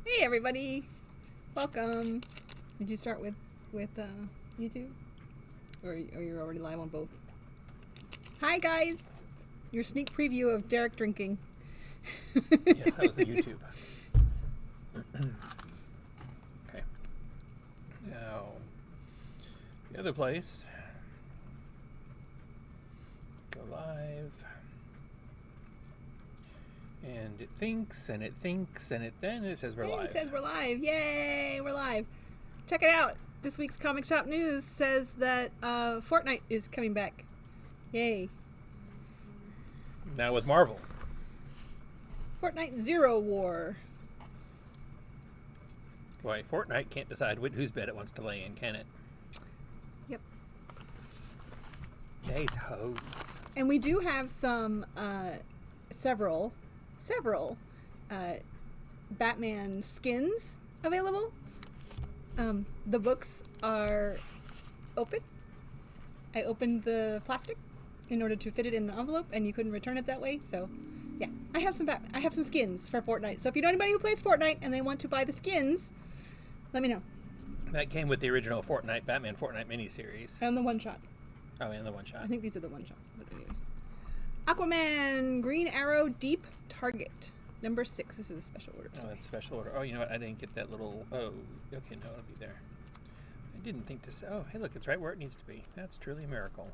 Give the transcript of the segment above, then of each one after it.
Hey everybody, welcome. Did you start with YouTube, or you're already live on both? Hi guys, your sneak preview of Derek drinking. Yes, that was the YouTube. Okay. Now, the other place. Go live. And it thinks, and it thinks, and then it says we're live. It says we're live. Yay, we're live. Check it out. This week's Comic Shop News says that Fortnite is coming back. Yay. Now with Marvel. Fortnite Zero War. Boy, Fortnite can't decide whose bed it wants to lay in, can it? Yep. These hoes. And we do have some several Batman skins available. The books are open. I opened the plastic in order to fit it in an envelope, and you couldn't return it that way. So, yeah, I have some skins for Fortnite. So if you know anybody who plays Fortnite and they want to buy the skins, let me know. That came with the original Batman Fortnite miniseries. And the one shot. Oh, and the one shot. I think these are the one shots. But anyway. Aquaman, Green Arrow, Deep Target. Number 6. This is a special order. Oh, that's special order. Oh, you know what? I didn't get that little... Oh, okay, no, it'll be there. I didn't think to say... Oh, hey, look, it's right where it needs to be. That's truly a miracle.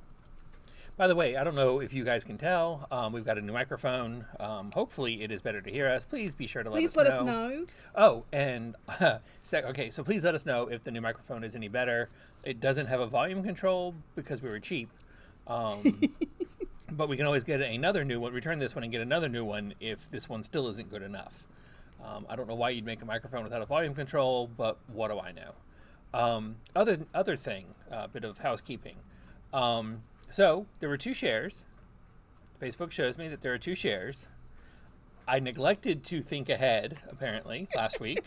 By the way, I don't know if you guys can tell. We've got a new microphone. Hopefully it is better to hear us. Please be sure to let us know. Please let us know. Oh, and... okay, so please let us know if the new microphone is any better. It doesn't have a volume control because we were cheap. But we can always get another new one, return this one and get another new one if this one still isn't good enough. I don't know why you'd make a microphone without a volume control, but what do I know? Other thing, a bit of housekeeping. So there were 2 shares. Facebook shows me that there are 2 shares. I neglected to think ahead, apparently, last week,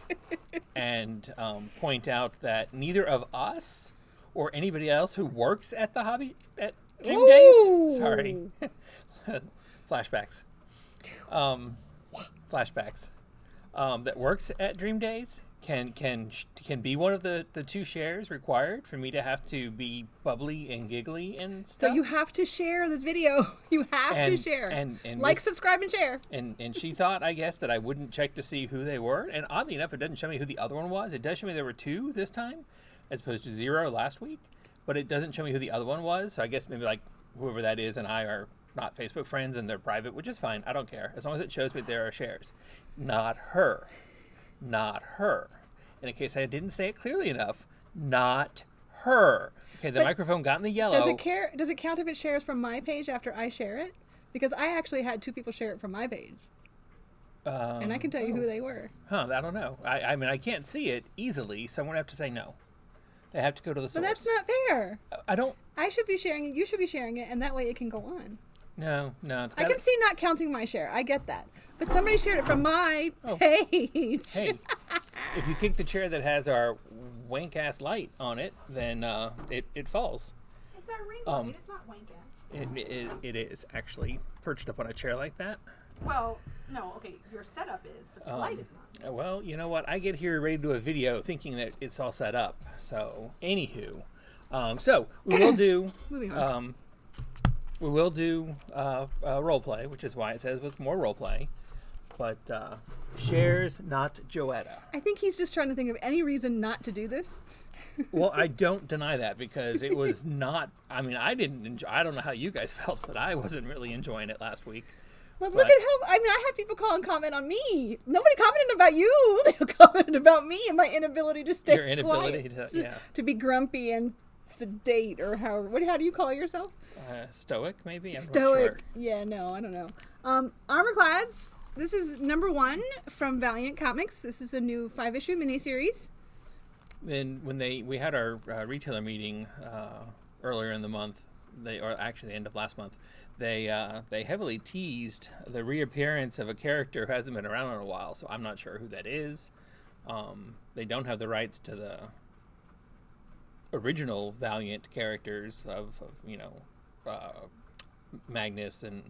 and point out that neither of us or anybody else who works at the hobby at Dream Days. Sorry. Flashbacks. Flashbacks. That works at Dream Days can be one of the 2 shares required for me to have to be bubbly and giggly and stuff. So you have to share this video. You have to share. And like, subscribe, and share. And she thought, I guess, that I wouldn't check to see who they were. And oddly enough, it doesn't show me who the other one was. It does show me there were 2 this time, as opposed to 0 last week. But it doesn't show me who the other one was. So I guess maybe like whoever that is and I are not Facebook friends and they're private, which is fine. I don't care. As long as it shows me there are shares. Not her. Not her. And in case I didn't say it clearly enough, not her. Okay, the microphone got in the yellow. Does it count if it shares from my page after I share it? Because I actually had 2 people share it from my page. And I can tell you who they were. Huh, I don't know. I mean, I can't see it easily, so I'm going to have to say no. They have to go to the source. But that's not fair. I should be sharing it, you should be sharing it, and that way it can go on. No. I can see not counting my share. I get that. But somebody shared it from my page. Hey, if you kick the chair that has our wank-ass light on it, then it falls. It's our ring light. It's not wank-ass. It is, actually, perched up on a chair like that. Well, no, okay, your setup is, but the light is not. Well, you know what? I get here ready to do a video thinking that it's all set up. So, anywho. So, we will do... Moving on. We will do roleplay, which is why it says with more roleplay. But shares, not Joetta. I think he's just trying to think of any reason not to do this. Well, I don't deny that because it was not... I mean, I didn't enjoy... I don't know how you guys felt, but I wasn't really enjoying it last week. Well, look at how... I mean, I had people call and comment on me. Nobody commented about you. They commented about me and my inability to stay Your inability quiet, to be grumpy and sedate, or how do you call yourself? Stoic, maybe? I'm Stoic. not sure. Yeah, no, I don't know. Armorclads. This is number 1 from Valiant Comics. This is a new 5-issue miniseries. Then when we had our retailer meeting earlier in the month, or actually the end of last month, they heavily teased the reappearance of a character who hasn't been around in a while. So I'm not sure who that is. They don't have the rights to the original Valiant characters of Magnus and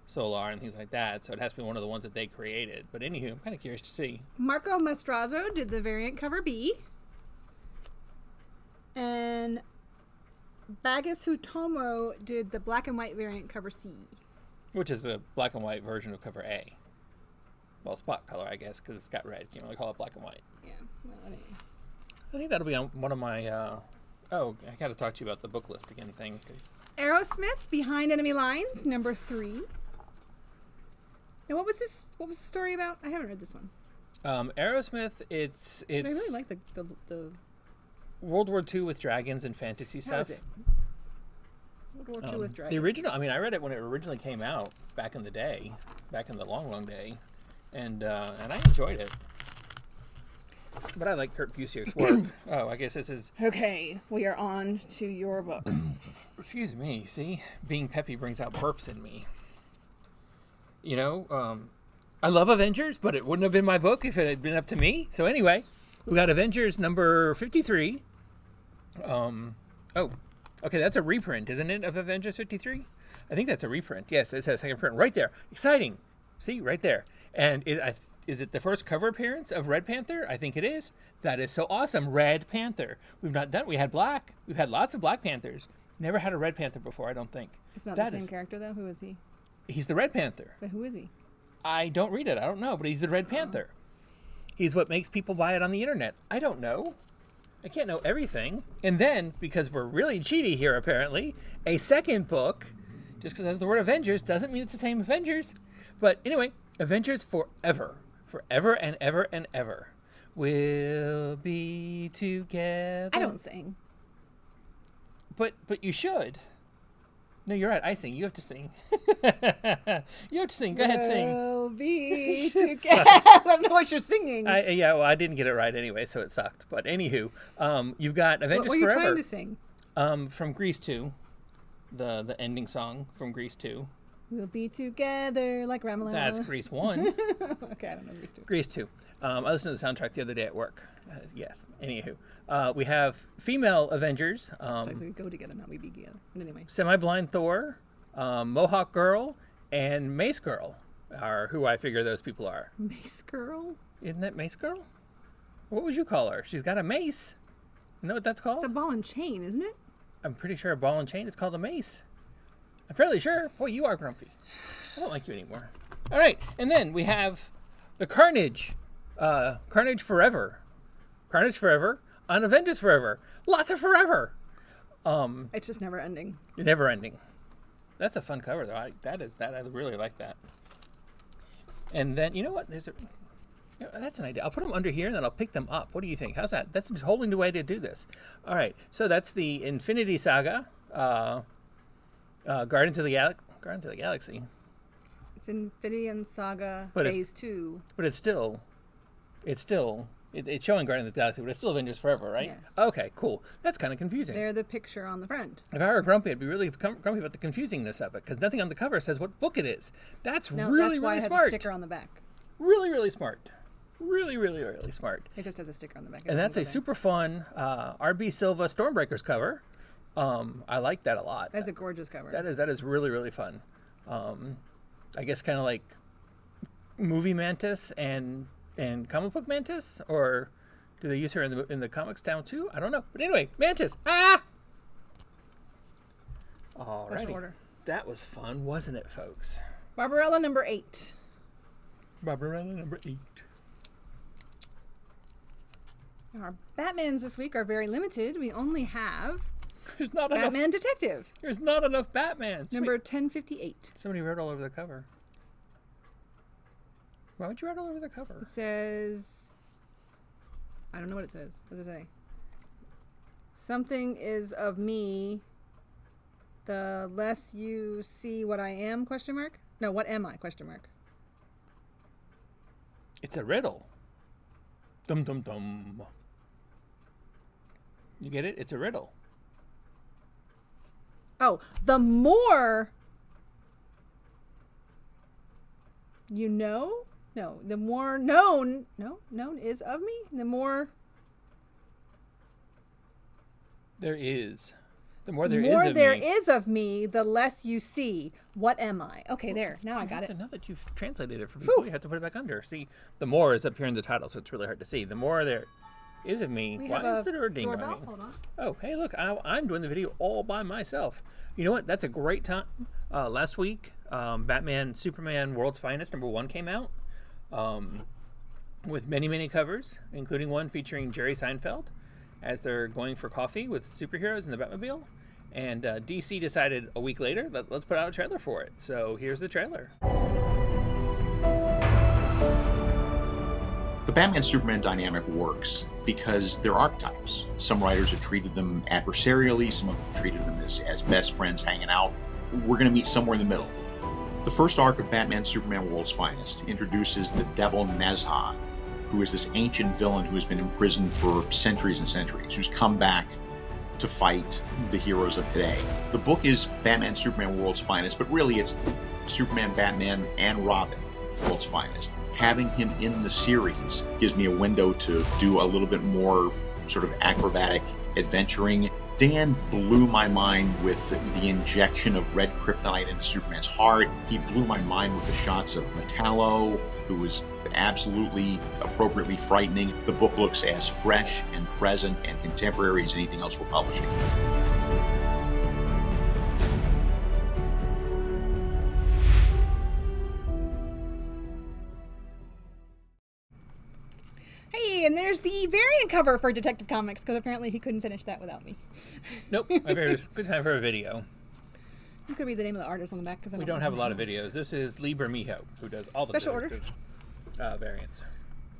Solar and things like that. So it has to be one of the ones that they created. But anywho, I'm kind of curious to see. Marco Mastrazzo did the variant cover B. And Bagus Hutomo did the black and white variant cover C. Which is the black and white version of cover A. Well, spot color, I guess, because it's got red. Can't really call it black and white. Yeah. Well, anyway. I think that'll be on one of my... oh, I got to talk to you about the book list again thing. Aerosmith, Behind Enemy Lines, number 3. And what was this? What was the story about? I haven't read this one. Aerosmith, it's But I really like the World War II with dragons and fantasy stuff. How is it? World War II with dragons. The original, I mean, I read it when it originally came out back in the day, back in the long, long day, and I enjoyed it. But I like Kurt Busiek's work. Oh, I guess this is... Okay, we are on to your book. Excuse me, see? Being peppy brings out burps in me. You know, I love Avengers, but it wouldn't have been my book if it had been up to me. So anyway, we got Avengers number 53. Oh, okay, that's a reprint, isn't it, of Avengers 53? I think that's a reprint. Yes, it says second print right there. Exciting. See, right there. And is it the first cover appearance of Red Panther? I think it is. That is so awesome. Red Panther. We had black. We've had lots of Black Panthers. Never had a Red Panther before, I don't think. It's not the same character, though? Who is he? He's the Red Panther. But who is he? I don't read it. I don't know, but he's the Red Panther. He's what makes people buy it on the internet. I don't know. I can't know everything. And then, because we're really cheaty here, apparently, a second book, just because it has the word Avengers, doesn't mean it's the same Avengers. But anyway, Avengers Forever. Forever and ever and ever. We'll be together. I don't sing. But you should. No, you're right. I sing. You have to sing. You have to sing. Go ahead, sing. We'll be together. I don't know what you're singing. Yeah, well, I didn't get it right anyway, so it sucked. But anywho, you've got Avengers Forever. What Forever. were you trying to sing? From Grease 2. The ending song from Grease 2. We'll be together like Ramalama. That's Grease 1. Okay, I don't know Grease 2. Grease 2. I listened to the soundtrack the other day at work. Yes. Anywho, we have female Avengers. Actually, we go together, not we be together. But anyway. Semi-blind Thor, Mohawk Girl, and Mace Girl are who I figure those people are. Mace Girl? Isn't that Mace Girl? What would you call her? She's got a mace. You know what that's called? It's a ball and chain, isn't it? I'm pretty sure a ball and chain is called a mace. I'm fairly sure. Boy, you are grumpy. I don't like you anymore. All right, and then we have the Carnage. Carnage Forever. Carnage Forever on Avengers Forever. Lots of forever. It's just never ending. Never ending. That's a fun cover, though. I really like that. And then, you know what? That's an idea. I'll put them under here, and then I'll pick them up. What do you think? How's that? That's a whole new way to do this. All right. So that's the Infinity Saga. Guardians of the Galaxy. It's Infinity and Saga Phase 2. But it's showing Guardians of the Galaxy, but it's still Avengers Forever, right? Yes. Okay, cool. That's kind of confusing. They're the picture on the front. If I were grumpy, I'd be really grumpy about the confusingness of it, because nothing on the cover says what book it is. That's really why it has smart. A sticker on the back. Really, really smart. Really, really, really smart. It just has a sticker on the back. And that's a super fun R.B. Silva Stormbreakers cover. I like that a lot. That's a gorgeous cover. That is really, really fun. I guess kind of like movie Mantis and comic book Mantis, or do they use her in the comics down too? I don't know. But anyway, Mantis. Ah! Alrighty. That was fun, wasn't it, folks? Barbarella number 8. Barbarella number 8. Our Batmans this week are very limited. We only have There's not Batman enough. Detective. There's not enough Batmans. Number 1058. Somebody wrote all over the cover. Why would you write all over the cover? It says, I don't know what it says. What does it say? Something is of me, the less you see what I am, question mark? No, what am I, question mark? It's a riddle. Dum dum dum. You get it? It's a riddle. Oh, the more you know? No, the more known. No, known is of me. The more. There is. The more there more is of there me. is of me, the less you see. What am I? Okay, there. Now I got it. Now that you've translated it for people, you have to put it back under. See, the more is up here in the title, so it's really hard to see. The more there is of me. We Why have is the door ding by doorbell. me? Hold on. Oh, hey, look, I'm doing the video all by myself. You know what? That's a great time. Last week, Batman, Superman, World's Finest #1 came out with many, many covers, including one featuring Jerry Seinfeld as they're going for coffee with superheroes in the Batmobile. And DC decided a week later, let's put out a trailer for it. So here's the trailer. The Batman-Superman dynamic works because they're archetypes. Some writers have treated them adversarially, some have treated them as best friends hanging out. We're going to meet somewhere in the middle. The first arc of Batman-Superman World's Finest introduces the Devil Nezha, who is this ancient villain who has been imprisoned for centuries and centuries, who's come back to fight the heroes of today. The book is Batman Superman World's Finest, but really it's Superman, Batman, and Robin World's Finest. Having him in the series gives me a window to do a little bit more sort of acrobatic adventuring. Dan blew my mind with the injection of red kryptonite into Superman's heart. He blew my mind with the shots of Metallo, who was absolutely appropriately frightening. The book looks as fresh and present and contemporary as anything else we're publishing. Hey, and there's the variant cover for Detective Comics, because apparently he couldn't finish that without me. Nope, I figured it's a good time for a video. You could read the name of the artist on the back, because We don't have a lot of videos. This is Lee Bermejo, who does all the Special order. variants.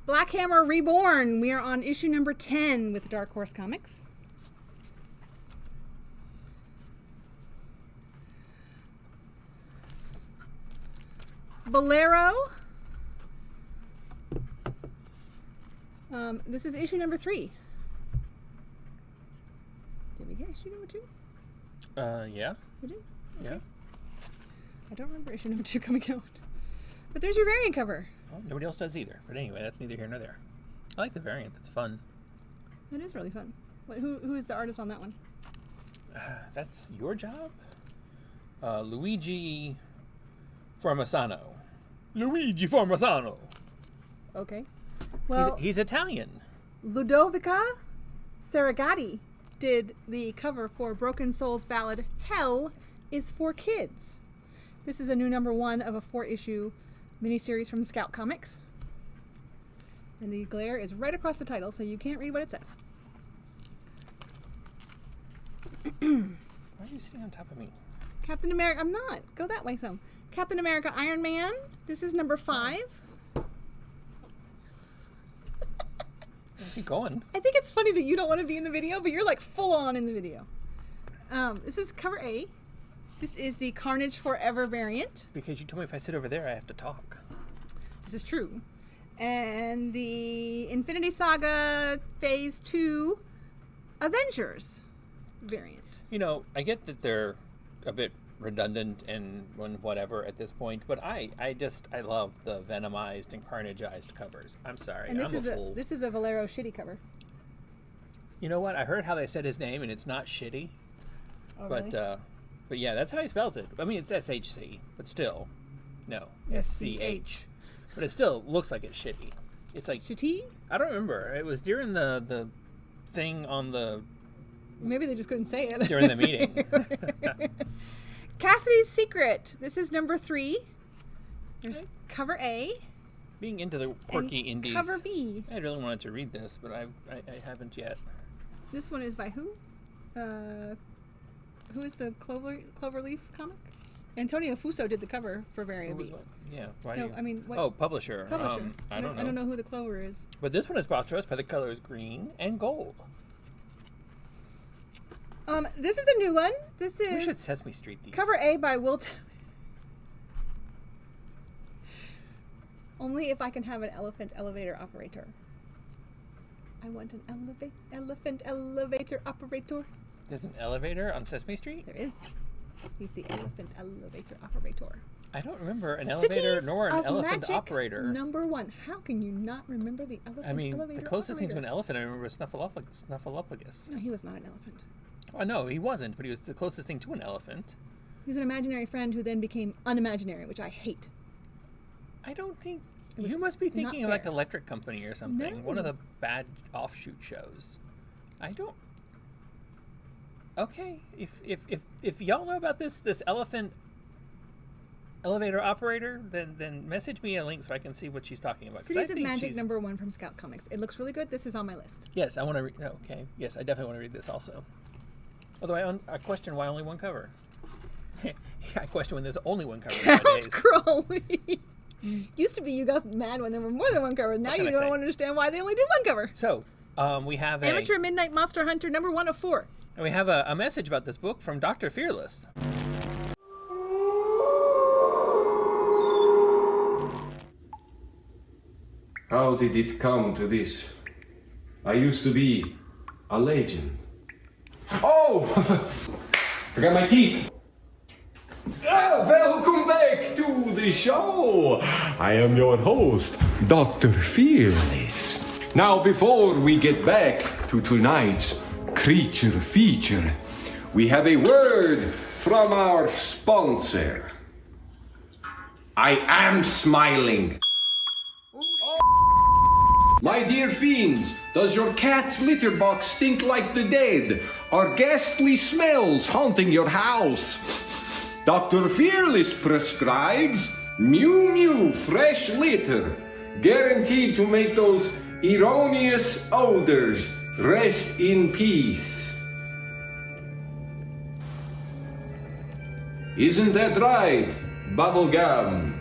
Black Hammer Reborn. We are on issue number 10 with Dark Horse Comics. Bolero. This is issue number 3. Did we get issue number 2? Yeah. We did? Yeah. I don't remember issue number 2 coming out. But there's your variant cover. Well, nobody else does either. But anyway, that's neither here nor there. I like the variant. It's fun. It is really fun. Who is the artist on that one? That's your job? Luigi Formasano. Luigi Formasano. Okay. Well, He's Italian. Ludovica Serragati did the cover for Broken Souls ballad Hell is for Kids. This is a new #1 of a 4-issue miniseries from Scout Comics. And the glare is right across the title, so you can't read what it says. Why are you sitting on top of me? Captain America, I'm not. Go that way some. Captain America Iron Man. This is number 5. Keep going. I think it's funny that you don't want to be in the video, but you're like full on in the video. This is cover A. This is the Carnage Forever variant. Because you told me if I sit over there, I have to talk. This is true. And the Infinity Saga Phase 2 Avengers variant. You know, I get that they're a bit redundant and whatever at this point, but I love the venomized and carnageized covers. I'm sorry, And I'm a fool. this is a Valero shitty cover. You know what? I heard how they said his name, and it's not shitty. Oh, But really? but yeah, that's how he spells it. I mean, it's SHC, but still, no, SCH. But it still looks like it's shitty. It's like Shitty? I don't remember. It was during the thing on the Maybe they just couldn't say it. during the meeting. Cassidy's Secret. This is number 3. There's Okay. cover A. Being into the quirky and indies. cover B. I really wanted to read this, but I haven't yet. This one is by who? Who is the Cloverleaf comic? Antonio Fuso did the cover for Variant B. Yeah. Why No, do you... I mean, what? Oh, publisher. Publisher. I don't know. I don't know who the Clover is. But this one is brought to us by the colors green and gold. This is a new one. This We should is Sesame Street these. cover A by Will. Only if I can have an elephant elevator operator. I want an elephant elevator operator. There's an elevator on Sesame Street? There is. He's the elephant elevator operator. I don't remember an elevator Cities nor an of elephant Magic operator. #1. How can you not remember the elephant I mean, elevator the closest thing to operator? an elephant I remember was Snuffleupagus. No, he was not an elephant. Oh, no, he wasn't, but he was the closest thing to an elephant. He was an imaginary friend who then became unimaginary, which I hate. I don't think... You must be thinking of, like, Electric Company or something. No. One of the bad offshoot shows. I don't... Okay, if y'all know about this elephant elevator operator, then message me a link so I can see what she's talking about. Cities of Magic #1 from Scout Comics. It looks really good. This is on my list. Yes, I want to read... Okay, yes, I definitely want to read this also. Although I question why only one cover. I question when there's only one cover nowadays. Crowley. Used to be you got mad when there were more than one cover. Now you don't understand why they only do one cover. So, we have Amateur Midnight Monster Hunter #1 of 4. And we have a message about this book from Dr. Fearless. How did it come to this? I used to be a legend. Oh! Forgot my teeth. Welcome back to the show. I am your host, Dr. Fearless. Now, before we get back to tonight's creature feature, we have a word from our sponsor. I am smiling. My dear fiends, does your cat's litter box stink like the dead? Are ghastly smells haunting your house? Dr. Fearless prescribes Mew Mew Fresh Litter, guaranteed to make those erroneous odors rest in peace. Isn't that right, Bubblegum?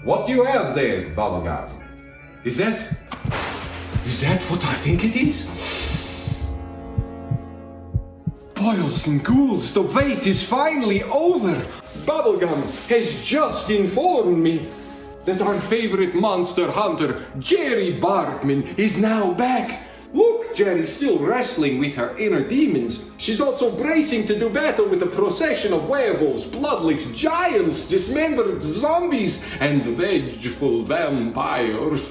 What do you have there, Bubblegum? Is that what I think it is? Boils and ghouls, the wait is finally over. Bubblegum has just informed me that our favorite monster hunter, Jerry Bartman, is now back. Look, Jerry's still wrestling with her inner demons. She's also bracing to do battle with a procession of werewolves, bloodless giants, dismembered zombies, and vengeful vampires.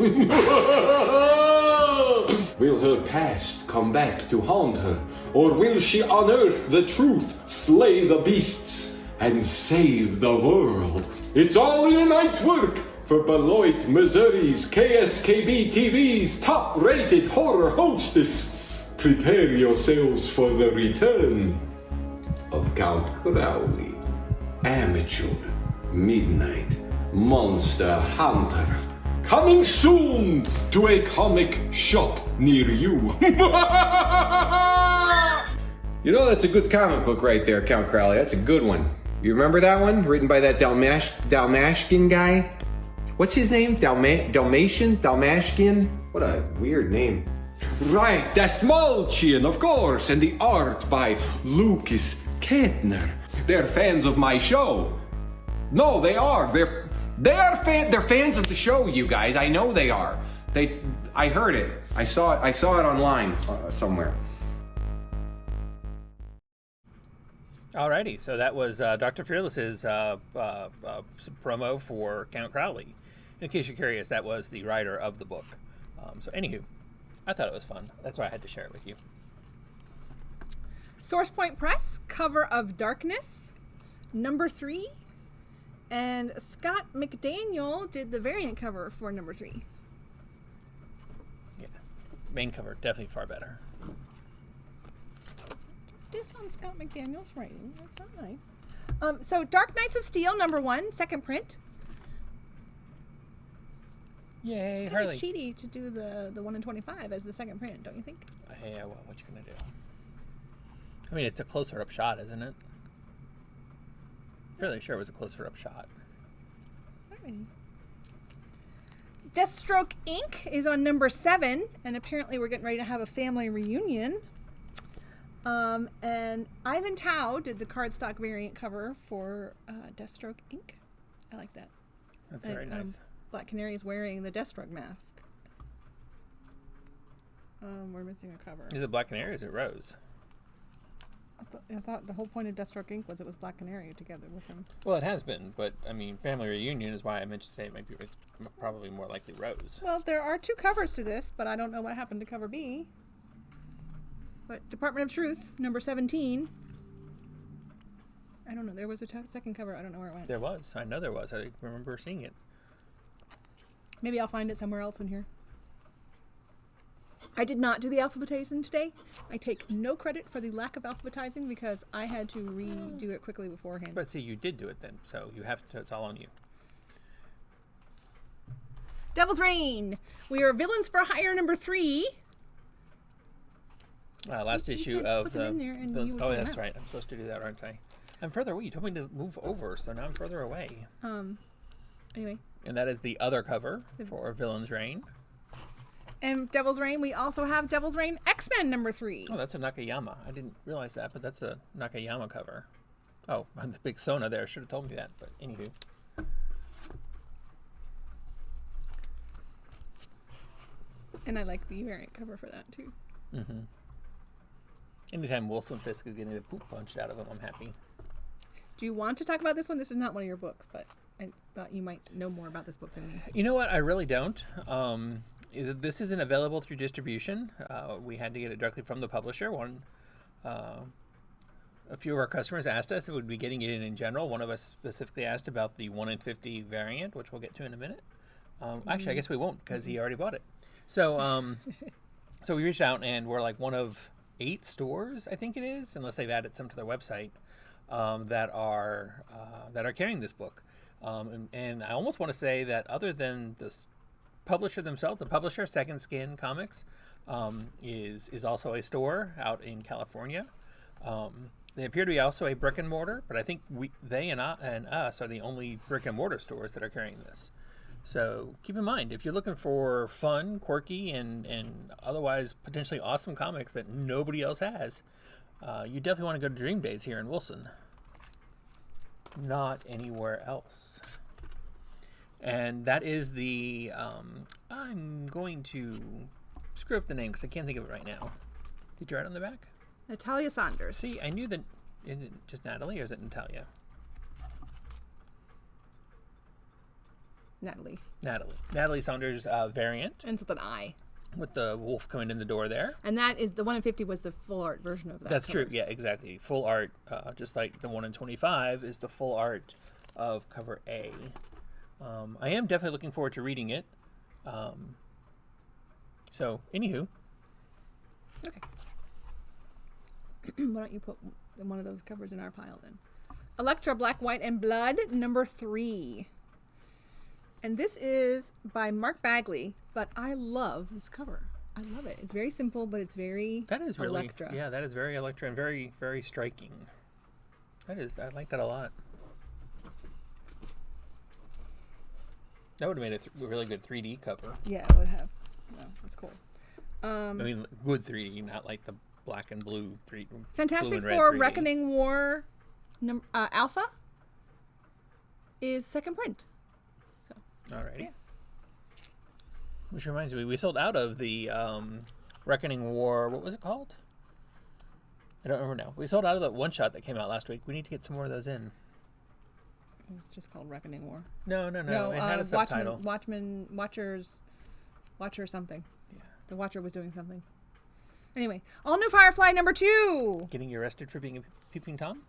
Will her past come back to haunt her? Or will she unearth the truth, slay the beasts, and save the world? It's all in a night's work for Beloit, Missouri's KSKB TV's top-rated horror hostess. Prepare yourselves for the return of Count Crowley, Amateur Midnight Monster Hunter. Coming soon to a comic shop near you. You know, that's a good comic book right there, Count Crowley. That's a good one. You remember that one? Written by that Dalmatian guy? What's his name? Dalmatian? What a weird name. Right, Dalmatian, of course. And the art by Lucas Kettner. They're fans of my show. No, they are. They're fans of the show, you guys. I know they are. I heard it. I saw it online somewhere. Alrighty, so that was Dr. Fearless's promo for Count Crowley. In case you're curious, that was the writer of the book. So anywho, I thought it was fun. That's why I had to share it with you. Source Point Press, cover of Darkness, #3. And Scott McDaniel did the variant cover for #3. Yeah, main cover, definitely far better. This on Scott McDaniel's writing. That's not nice. So Dark Knights of Steel #1, second print. Yay, It's kind Harley. of cheaty to do the 1 in 25 as the second print, don't you think? Yeah, well, what you gonna do? I mean, it's a closer up shot, isn't it? Fairly sure it was a closer up shot. Alrighty. Deathstroke Inc. is on #7, and apparently we're getting ready to have a family reunion. And Ivan Tao did the cardstock variant cover for Deathstroke Inc. I like that. That's very nice. Black Canary is wearing the Deathstroke mask. We're missing a cover. Is it Black Canary or is it Rose? I thought the whole point of Deathstroke Inc. was it was Black Canary together with him. Well, it has been, but I mean, Family Reunion is why I meant to say maybe it's probably more likely Rose. Well, there are 2 covers to this, but I don't know what happened to cover B. But Department of Truth, number 17. I don't know. There was a second cover. I don't know where it went. There was. I know there was. I remember seeing it. Maybe I'll find it somewhere else in here. I did not do the alphabetizing today. I take no credit for the lack of alphabetizing because I had to redo it quickly beforehand. But see, you did do it then, so you have to. It's all on you. Devil's Reign. We are Villains for Hire number 3. Last You issue said of put them in there and you would oh, pull them that's out. right. I'm supposed to do that, aren't I? I'm further away. You told me to move over, so now I'm further away. Anyway. And that is the other cover for Villain's Reign. And Devil's Reign, we also have Devil's Reign X-Men number 3. Oh, that's a Nakayama. I didn't realize that, but that's a Nakayama cover. Oh, the big Sona there. Should have told me that, but anywho. And I like the variant cover for that too. Mm-hmm. Anytime Wilson Fisk is getting the poop punched out of him, I'm happy. Do you want to talk about this one? This is not one of your books, but I thought you might know more about this book than me. You know what? I really don't. This isn't available through distribution. We had to get it directly from the publisher. A few of our customers asked us if we'd be getting it in general. One of us specifically asked about the 1 in 50 variant, which we'll get to in a minute. Actually, I guess we won't because he already bought it. So, so we reached out and we're like one of 8 stores, I think it is, unless they've added some to their website, that are carrying this book. And I almost want to say that other than the publisher themselves, the publisher, Second Skin Comics, is also a store out in California. They appear to be also a brick and mortar, but I think they and us are the only brick and mortar stores that are carrying this. So keep in mind, if you're looking for fun, quirky, and otherwise potentially awesome comics that nobody else has, you definitely want to go to Dream Days here in Wilson. Not anywhere else. And that is the, I'm going to screw up the name because I can't think of it right now. Did you write it on the back? Natalia Saunders. See, I knew that. Is it just Natalie or is it Natalia? Natalie Saunders variant. Ends with an I. With the wolf coming in the door there. And that is, the 1 in 50 was the full art version of that. That's cover. true. Yeah, exactly. Full art, just like the 1 in 25 is the full art of cover A. I am definitely looking forward to reading it. So, anywho. Okay. Why don't you put one of those covers in our pile then? Elektra Black, White, and Blood, number 3. And this is by Mark Bagley, but I love this cover. I love it. It's very simple, but it's very that is really, Elektra. Yeah, that is very Elektra and very, very striking. I like that a lot. That would have made a really good 3D cover. Yeah, it would have. Well, that's cool. I mean, good 3D, not like the black and blue 3D. Fantastic blue and Four red 3D. Reckoning War Alpha is second print. So, Alrighty. yeah. Which reminds me, we sold out of the Reckoning War. What was it called? I don't remember now. We sold out of that one shot that came out last week. We need to get some more of those in. It was just called Reckoning War. No. It had a subtitle. Watcher something. Yeah. The Watcher was doing something. Anyway, all new Firefly number 2. Getting you arrested for being a peeping Tom?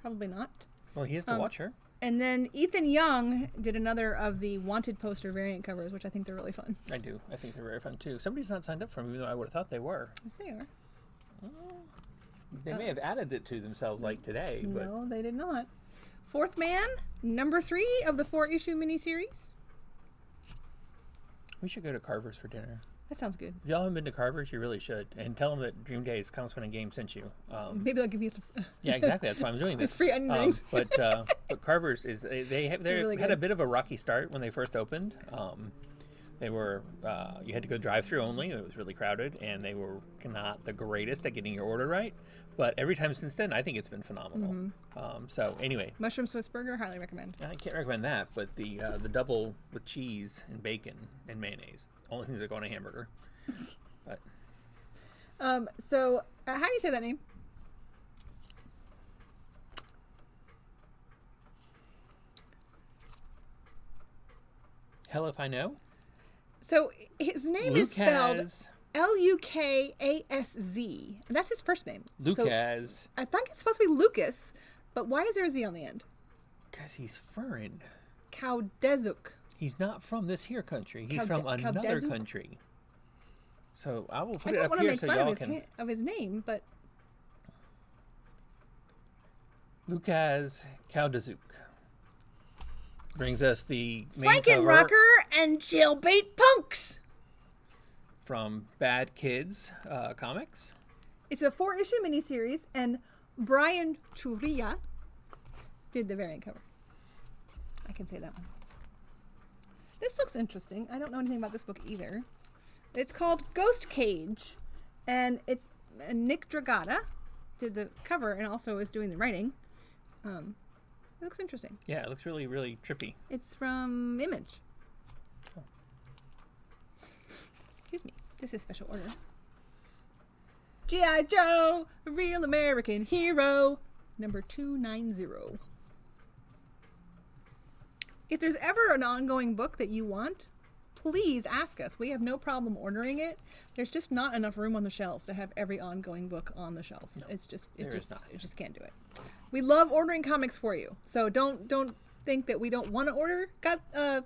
Probably not. Well, he is the Watcher. And then Ethan Young did another of the Wanted poster variant covers, which I think they're really fun. I do. I think they're very fun too. Somebody's not signed up for them, even though I would have thought they were. Yes, they are. They may have added it to themselves like today, but No, they did not. Fourth Man, number 3 of the 4-issue miniseries. we should go to Carver's for dinner. That sounds good. If y'all haven't been to Carver's, you really should. And tell them that Dream Days Comics Fun and Games sent you. Maybe they'll give you some Yeah, exactly. That's why I'm doing this. free onion rings. But Carver's is they really had good. a bit of a rocky start when they first opened. They were you had to go drive-through only. It was really crowded, and they were not the greatest at getting your order right. But every time since then, I think it's been phenomenal. So anyway, Mushroom Swiss Burger, highly recommend. I can't recommend that, but the double with cheese and bacon and mayonnaise, only things that go on a hamburger. But So, how do you say that name? Hell if I know. So his name is spelled Lucas. Lukaszz. And that's his first name. So Lucas. I think it's supposed to be Lucas, but why is there a Z on the end? Because he's foreign. Kałdezuk. He's not from this here country. He's from another Kałdezuk? country. So I will I put it don't up want to here make so fun y'all can... of his name, but Lucas Kałdezuk brings us the main cover Frankenrocker and Jailbait Punks. from Bad Kids Comics. It's a 4-issue miniseries, and Brian Churia did the variant cover. I can say that one. This looks interesting. I don't know anything about this book either. It's called Ghost Cage, and it's Nick Dragata did the cover and also is doing the writing. It looks interesting. Yeah, it looks really, really trippy. It's from Image. Excuse me. This is special order. G.I. Joe, a real American hero, number 290. If there's ever an ongoing book that you want, please ask us. We have no problem ordering it. There's just not enough room on the shelves to have every ongoing book on the shelf. No, It just can't do it. We love ordering comics for you. So don't think that we don't want to order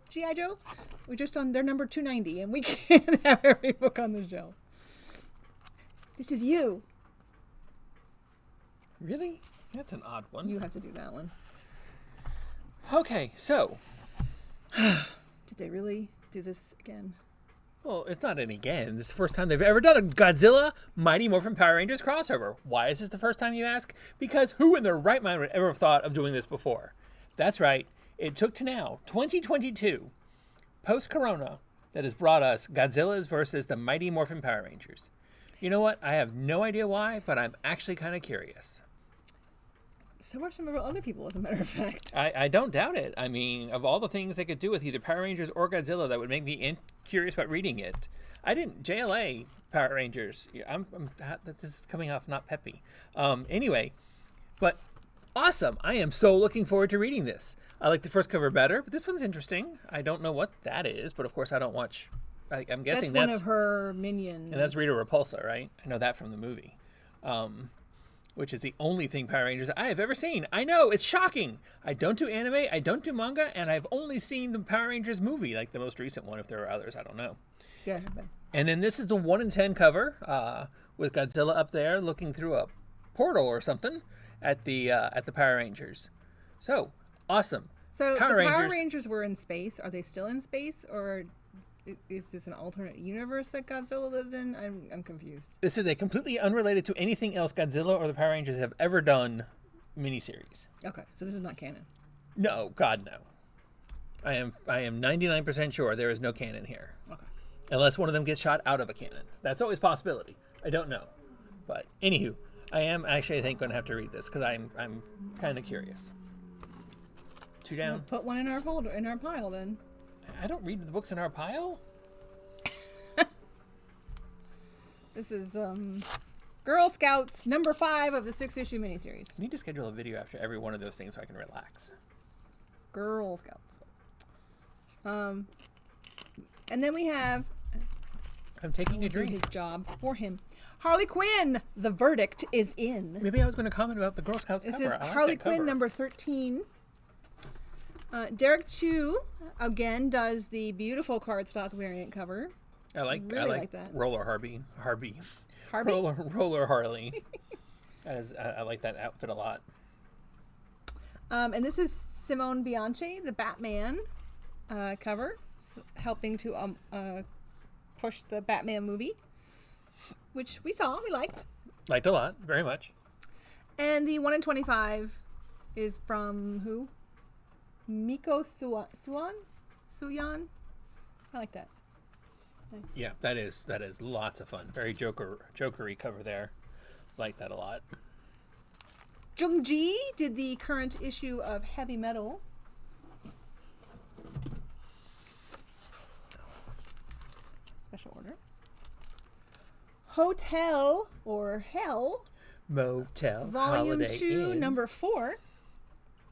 G.I. Joe. We're just on their number 290 and we can't have every book on the shelf. This is you. Really? That's an odd one. You have to do that one. Okay, so... Did they really do this again? Well, it's not an again. This is the first time they've ever done a Godzilla Mighty Morphin Power Rangers crossover. Why is this the first time, you ask? Because who in their right mind would ever have thought of doing this before? That's right. It took to now, 2022, post-corona, that has brought us Godzilla's versus the Mighty Morphin Power Rangers. You know what? I have no idea why, but I'm actually kind of curious. So are some of other people, as a matter of fact. I don't doubt it. I mean, of all the things they could do with either Power Rangers or Godzilla that would make me curious about reading it, JLA Power Rangers. This is coming off not peppy. Anyway, but awesome. I am so looking forward to reading this. I like the first cover better, but this one's interesting. I don't know what that is, but of course I don't watch. I'm guessing that's one of her minions. And that's Rita Repulsa, right? I know that from the movie. Which is the only thing Power Rangers I have ever seen. I know, it's shocking. I don't do anime, I don't do manga, and I've only seen the Power Rangers movie, like the most recent one. If there are others, I don't know. Yeah. And then this is the 1 in 10 cover with Godzilla up there looking through a portal or something at the Power Rangers. So awesome. So Power Rangers were in space. Are they still in space, or is this an alternate universe that Godzilla lives in? I'm confused. This is a completely unrelated to anything else Godzilla or the Power Rangers have ever done miniseries. Okay, so this is not canon. No, God no. I am 99% sure there is no canon here. Okay. Unless one of them gets shot out of a cannon. That's always a possibility. I don't know. But anywho, I am actually, I think, going to have to read this because I'm kind of curious. 2 down. We'll put one in our pile then. I don't read the books in our pile. This is Girl Scouts number 5 of the 6-issue miniseries. I need to schedule a video after every one of those things so I can relax. Girl Scouts. And then we have... I'm taking a drink. His job for him. Harley Quinn. The verdict is in. Maybe I was going to comment about the Girl Scouts cover. This is Harley Quinn number 13. Derek Chu again does the beautiful cardstock variant cover. I like that. Roller Harley. Roller Harley. I like that outfit a lot. And this is Simone Bianchi, the Batman cover, helping to push the Batman movie, which we liked. Liked a lot, very much. And the 1 in 25 is from who? Miko Suyan? I like that. Nice. Yeah, that is lots of fun. Very jokery cover there. Like that a lot. Jung Ji did the current issue of Heavy Metal. Special order. Hotel or Hell. Motel. Volume Holiday 2, Inn. number 4.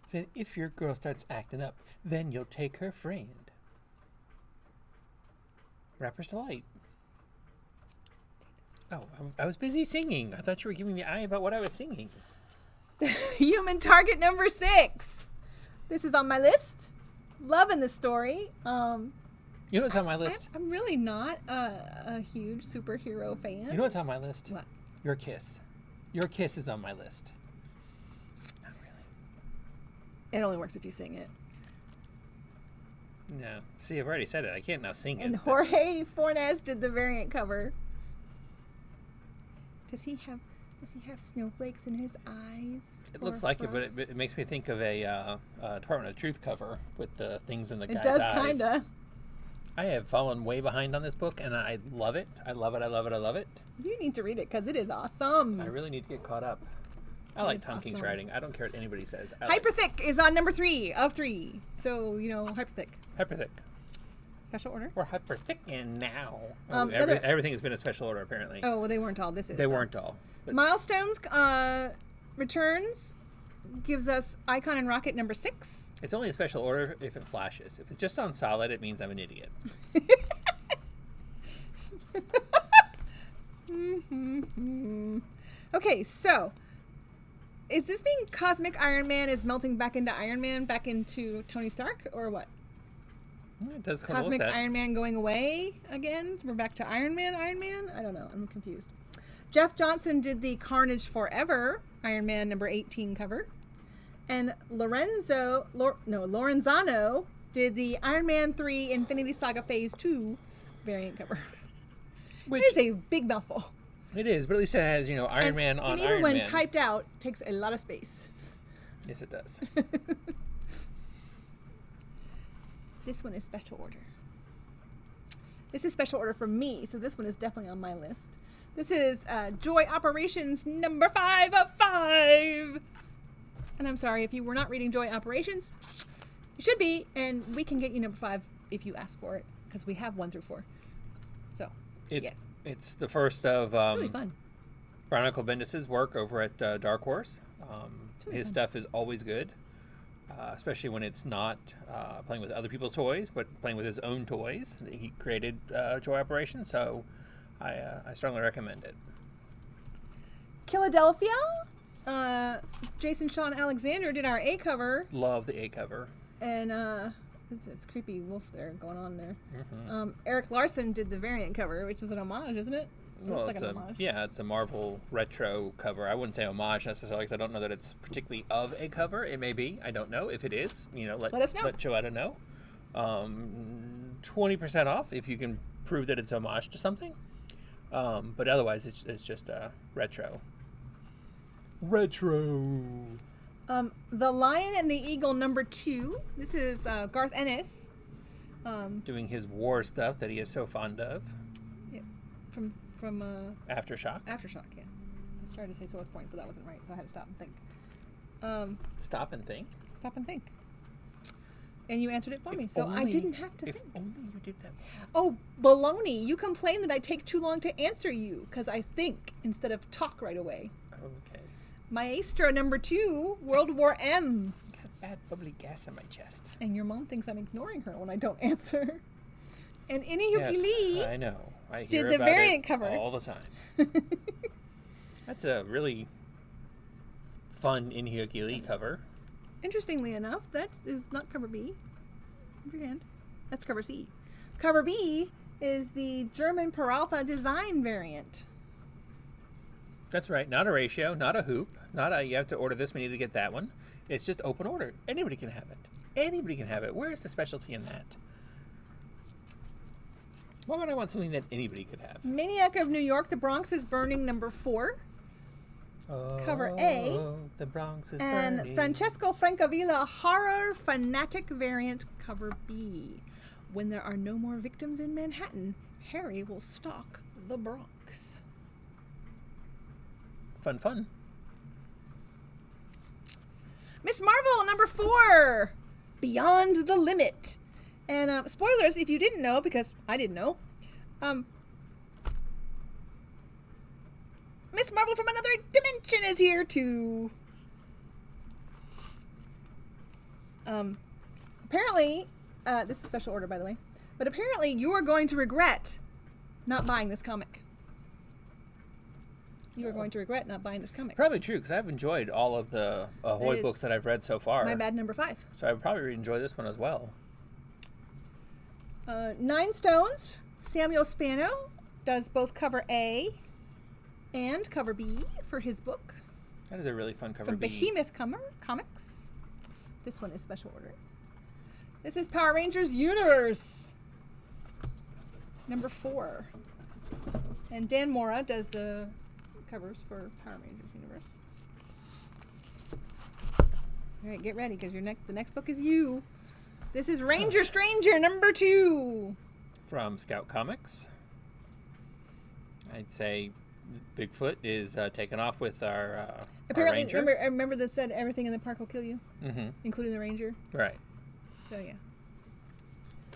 Said if your girl starts acting up, then you'll take her friend. Rapper's Delight. Oh, I was busy singing. I thought you were giving the eye about what I was singing. Human Target number 6. This is on my list. Loving the story. You know what's on my list? I'm really not a huge superhero fan. You know what's on my list? What? Your Kiss. Your Kiss is on my list. Not really. It only works if you sing it. No. See, I've already said it. I can't now sing it. And Jorge Fornes did the variant cover. Does he have snowflakes in his eyes? It looks like it, but it makes me think of a Department of Truth cover with the things in the guy's eyes. It does, kinda. I have fallen way behind on this book, and I love it. I love it. I love it. I love it. You need to read it because it is awesome. I really need to get caught up. I like Tom King's writing. I don't care what anybody says. Hyperthick is on number 3 of 3. So, Hyperthick. Hyperthick. Special order? We're hyperthicking now. Everything has been a special order, apparently. Oh, well, they weren't all. This is. They weren't all. But Milestones returns gives us Icon and Rocket number 6. it's only a special order if it flashes. If it's just on solid, it means I'm an idiot. Okay, so is this being Cosmic Iron Man is melting back into Iron Man, back into Tony Stark, or what? It does come Cosmic with that. Iron Man going away again? We're back to Iron Man? I don't know. I'm confused. Jeff Johnson did the Carnage Forever Iron Man number 18 cover. And Lorenzano did the Iron Man 3 Infinity Saga Phase 2 variant cover. Which, it is a big mouthful. It is, but at least it has, Iron Man on Iron Man. And even when typed out, takes a lot of space. Yes, it does. This one is special order. This is special order for me, so this one is definitely on my list. This is Joy Operations number 5 of 5. And I'm sorry, if you were not reading Joy Operations, you should be, and we can get you number 5 if you ask for it, because we have 1 through 4. So, it's the first of really fun. Brian Michael Bendis' work over at Dark Horse. Really his fun. stuff is always good, especially when it's not playing with other people's toys, but playing with his own toys. He created Joy Operation, so I strongly recommend it. Philadelphia. Jason Sean Alexander did our A cover, Love the A cover. and it's creepy wolf there going on there. Mm-hmm. Eric Larson did the variant cover, which is an homage, isn't it? Well, Looks like an homage. yeah, it's a Marvel retro cover. I wouldn't say homage necessarily, because I don't know that it's particularly of a cover. It may be. I don't know. If it is, let us know. Let Joanna know. 20% off if you can prove that it's homage to something. But otherwise, it's just retro. Retro. The Lion and the Eagle number 2. This is Garth Ennis. Doing his war stuff that he is so fond of. Yeah, from Aftershock. Aftershock, yeah. I started to say Source Point, but that wasn't right, so I had to stop and think. Stop and think. Stop and think. And you answered it for me, so I only- didn't have to If think. only you did that. Oh, baloney. You complain that I take too long to answer you because I think instead of talk right away. Okay. Maestro number 2, World War M. Got bad bubbly gas in my chest. And your mom thinks I'm ignoring her when I don't answer. And Inuyuki Lee. Yes, I know. I hear did the about variant it cover. all the time. That's a really fun Inuyuki Lee cover. Interestingly enough, that is not cover B. Over your hand. That's cover C. Cover B is the German Peralta design variant. That's right. Not a ratio, not a hoop, not a you have to order this many to get that one. It's just open order. Anybody can have it. Anybody can have it. Where is the specialty in that? Why would I want something that anybody could have? Maniac of New York, The Bronx is Burning number 4. Cover A. The Bronx is And burning. Francesco Francavilla Horror Fanatic variant cover B. When there are no more victims in Manhattan, Harry will stalk the Bronx. Fun. Miss Marvel number 4. Beyond the Limit. And spoilers if you didn't know, because I didn't know. Miss Marvel from another dimension is here too. Apparently, this is special order, by the way. But apparently you are going to regret not buying this comic. You are going to regret not buying this comic. Probably true, because I've enjoyed all of the Ahoy books that I've read so far. My bad, number 5. So I would probably enjoy this one as well. 9 Stones. Samuel Spano does both cover A and cover B for his book. That is a really fun cover. From B. Behemoth Comics. This one is special order. This is Power Rangers Universe. Number 4. And Dan Mora does the covers for Power Rangers Universe. All right, get ready, because the next book is you. This is Ranger Stranger number 2. From Scout Comics. I'd say Bigfoot is taken off with our Apparently, our Ranger. remember this said everything in the park will kill you, including the Ranger. Right. So yeah.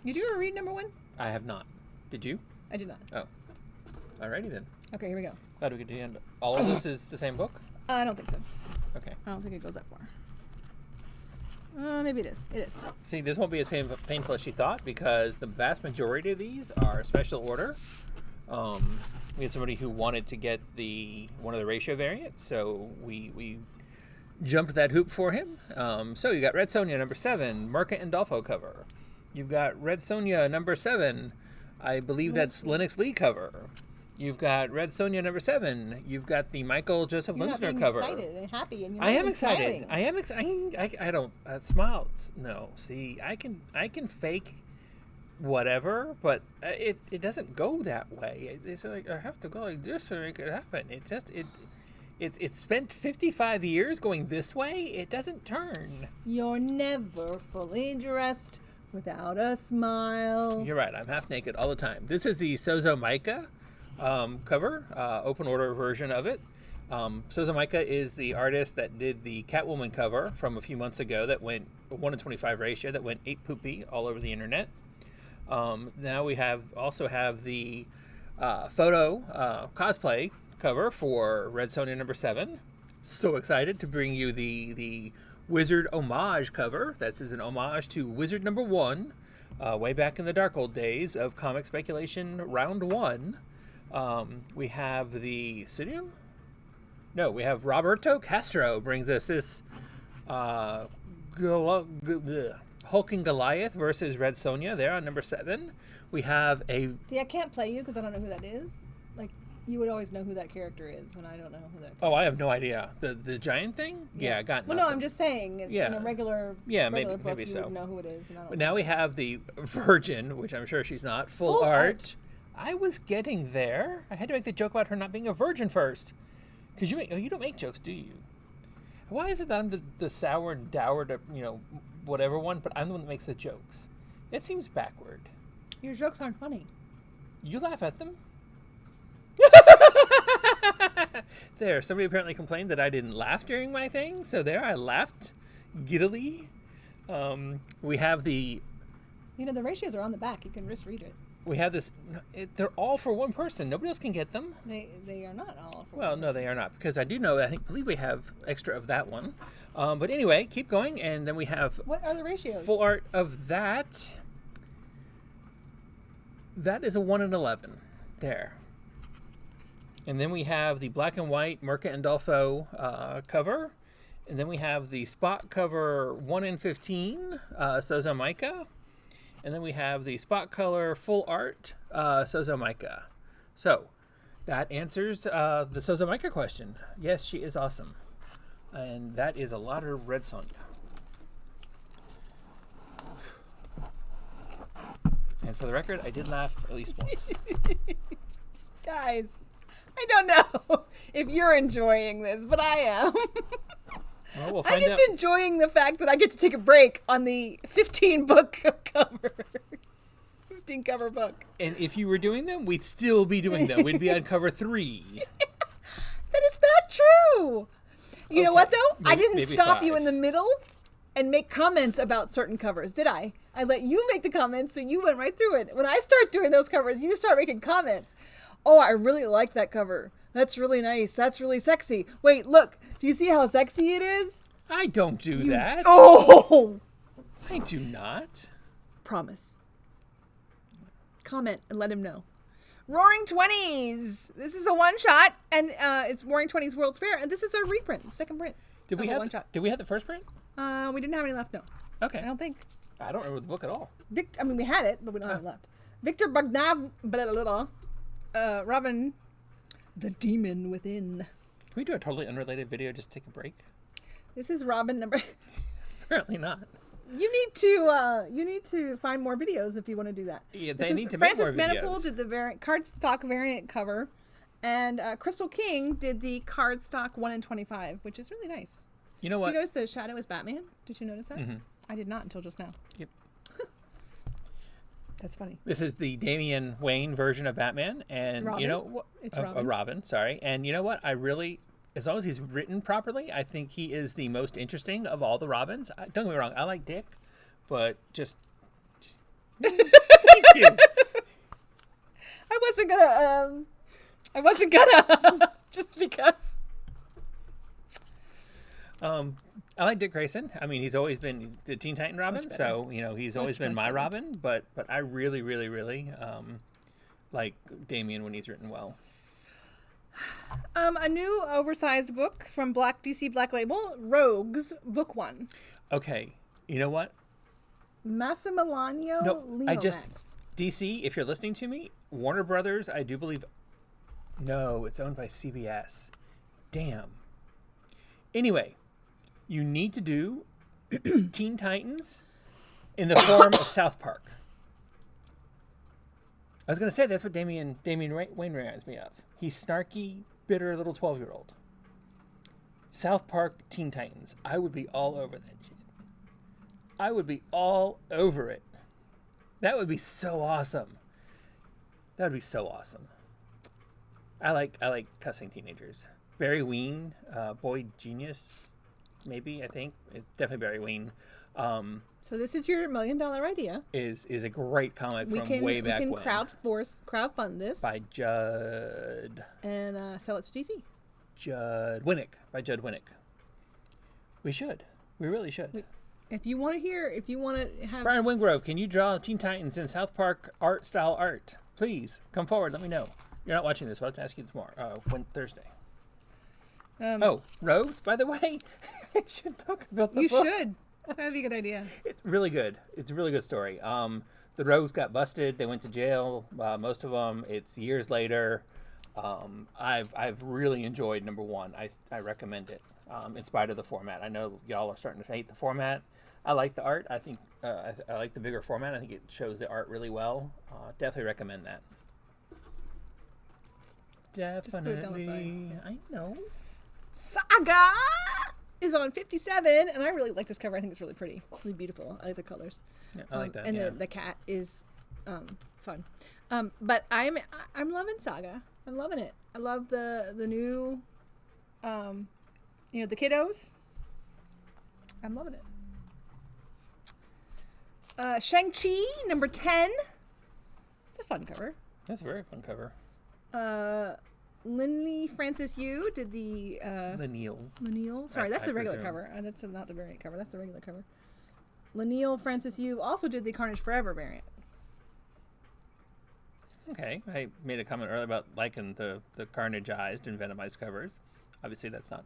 Did you ever read number 1? I have not. Did you? I did not. Oh. Alrighty then. Okay, here we go. Glad we could do the end. All of this is the same book? I don't think so. Okay. I don't think it goes that far. Maybe it is. It is. See, this won't be as painful as she thought, because the vast majority of these are special order. We had somebody who wanted to get one of the ratio variants, so we jumped that hoop for him. So you got Red Sonja number 7, Merca and Dolfo cover. You've got Red Sonja number 7. I believe that's Lennox Lee cover. You've got Red Sonja number 7. You've got the Michael Joseph Linsner cover. You're excited and happy, and you're I am excited. smiling. I am excited. I don't smile. No, see, I can fake whatever, but it doesn't go that way. It's like I have to go like this to make it happen. It's spent 55 years going this way. It doesn't turn. You're never fully dressed without a smile. You're right. I'm half naked all the time. This is the Sozo Micah cover, open order version of it. Sozo Micah is the artist that did the Catwoman cover from a few months ago that went 1:25 ratio, that went 8 poopy all over the internet. Now we also have the photo cosplay cover for Red Sonja number 7. So excited to bring you the Wizard homage cover. That is an homage to Wizard number 1, way back in the dark old days of comic speculation round 1. We have the Studium? No, we have Roberto Castro brings us this Hulk and Goliath versus Red Sonja there on number 7. We have a... See, I can't play you because I don't know who that is. Like, you would always know who that character is, and I don't know who that Oh, I have no idea. The giant thing? Yeah, I got nothing. Well, no, I'm just saying, in a regular book, maybe you so. would know who it is. And I don't But know. now we have the Virgin, which I'm sure she's not, full art. I was getting there. I had to make the joke about her not being a virgin first. Because you don't make jokes, do you? Why is it that I'm the sour and dour, whatever one, but I'm the one that makes the jokes? It seems backward. Your jokes aren't funny. You laugh at them. There, somebody apparently complained that I didn't laugh during my thing, so there I laughed giddily. We have the... the ratios are on the back. You can just read it. We have this... they're all for one person. Nobody else can get them. They are not all for Well, one no, person. they are not, because I do know, believe we have extra of that one. But anyway, keep going, and then we have... What are the ratios? Full art of that. That is a 1 in 11. There. And then we have the black and white Merca and Dolfo cover. And then we have the spot cover 1 in 15, Sozo Micah. And then we have the spot color full art, Sozo Micah. So, that answers the Sozo Micah question. Yes, she is awesome. And that is a lot of Red Sonja. And for the record, I did laugh at least once. Guys, I don't know if you're enjoying this, but I am. Well, we'll I'm find just out. enjoying the fact that I get to take a break on the 15 book cover. 15 cover book. And if you were doing them, we'd still be doing them. We'd be on cover 3. That is not true. You know what, though? I didn't maybe stop you 5. in the middle and make comments about certain covers, did I? I let you make the comments, and you went right through it. When I start doing those covers, you start making comments. Oh, I really like that cover. That's really nice. That's really sexy. Wait, look. Do you see how sexy it is? I don't do that. Oh! I do not. Promise. comment and let him know. Roaring Twenties. This is a one shot, and it's Roaring Twenties World's Fair, and this is our reprint, second print. Did we of a have one shot? Did we have the first print? We didn't have any left. No, Okay. I don't think. I don't remember the book at all. I mean, we had it, but we don't have it left. Victor Bogdav, Robin, the Demon Within. Can we do a totally unrelated video? Just take a break. This is Robin number. Apparently not. You need to find more videos if you want to do that. Yeah, This they is need to make more Francis Manifold videos. did the cardstock variant cover, and Crystal King did the cardstock 1 in 25, which is really nice. You know Did what? you notice the shadow is Batman? Did you notice that? Mm-hmm. I did not until just now. Yep. That's funny. This is the Damian Wayne version of Batman, and Robin? you know what? It's Robin. Robin, sorry. And you know what? I really, as long as he's written properly, I think he is the most interesting of all the Robins. Don't get me wrong, I like Dick, but just thank you. I wasn't gonna just because. I like Dick Grayson. I mean, he's always been the Teen Titan Robin, so you know he's always been my Robin. But I really, really, really like Damian when he's written well. A new oversized book from DC Black Label, Rogues, Book 1. Okay, you know what? Massimiliano No, Leomax. DC, if you're listening to me, Warner Brothers, I do believe. No, it's owned by CBS. Damn. Anyway, you need to do Teen Titans in the form of South Park. I was going to say that's what Damian Wayne reminds me of. He's snarky, bitter little 12-year-old. South Park Teen Titans. I would be all over that shit. I would be all over it. That would be so awesome. That would be so awesome. I like cussing teenagers. Barry Ween, Boy Genius, maybe, I think. It's definitely Barry Ween. So this is your $1 million idea. Is a great comic from way back when. We can crowdfund this. By Judd. And sell it to DC. Judd Winnick. By Judd Winnick. We should. We really should. If you want to have... Brian Wingrove, can you draw Teen Titans in South Park style art? Please, come forward. Let me know. You're not watching this, but I'll have to ask you tomorrow. Thursday. Rose, by the way, I should talk about the book. You should. That'd be a good idea. It's really good. It's a really good story. The Rogues got busted. They went to jail. Most of them. It's years later. I've really enjoyed number 1. I recommend it. In spite of the format. I know y'all are starting to hate the format. I like the art. I think I like the bigger format. I think it shows the art really well. Definitely recommend that. Definitely. Just put it down the side. I know. Saga is on 57, and I really like this cover. I think it's really pretty. It's really beautiful. I like the colors. Yeah, I like that. And yeah. the cat is fun. But I'm loving Saga. I'm loving it. I love the new, the kiddos. I'm loving it. Shang-Chi, number 10. It's a fun cover. That's a very fun cover. Linley Francis Yu did the Lenneal. Sorry, that's the regular cover. That's not the variant cover. That's the regular cover. Lenneal Francis Yu also did the Carnage Forever variant. Okay, I made a comment earlier about liking the Carnageized and Venomized covers. Obviously, that's not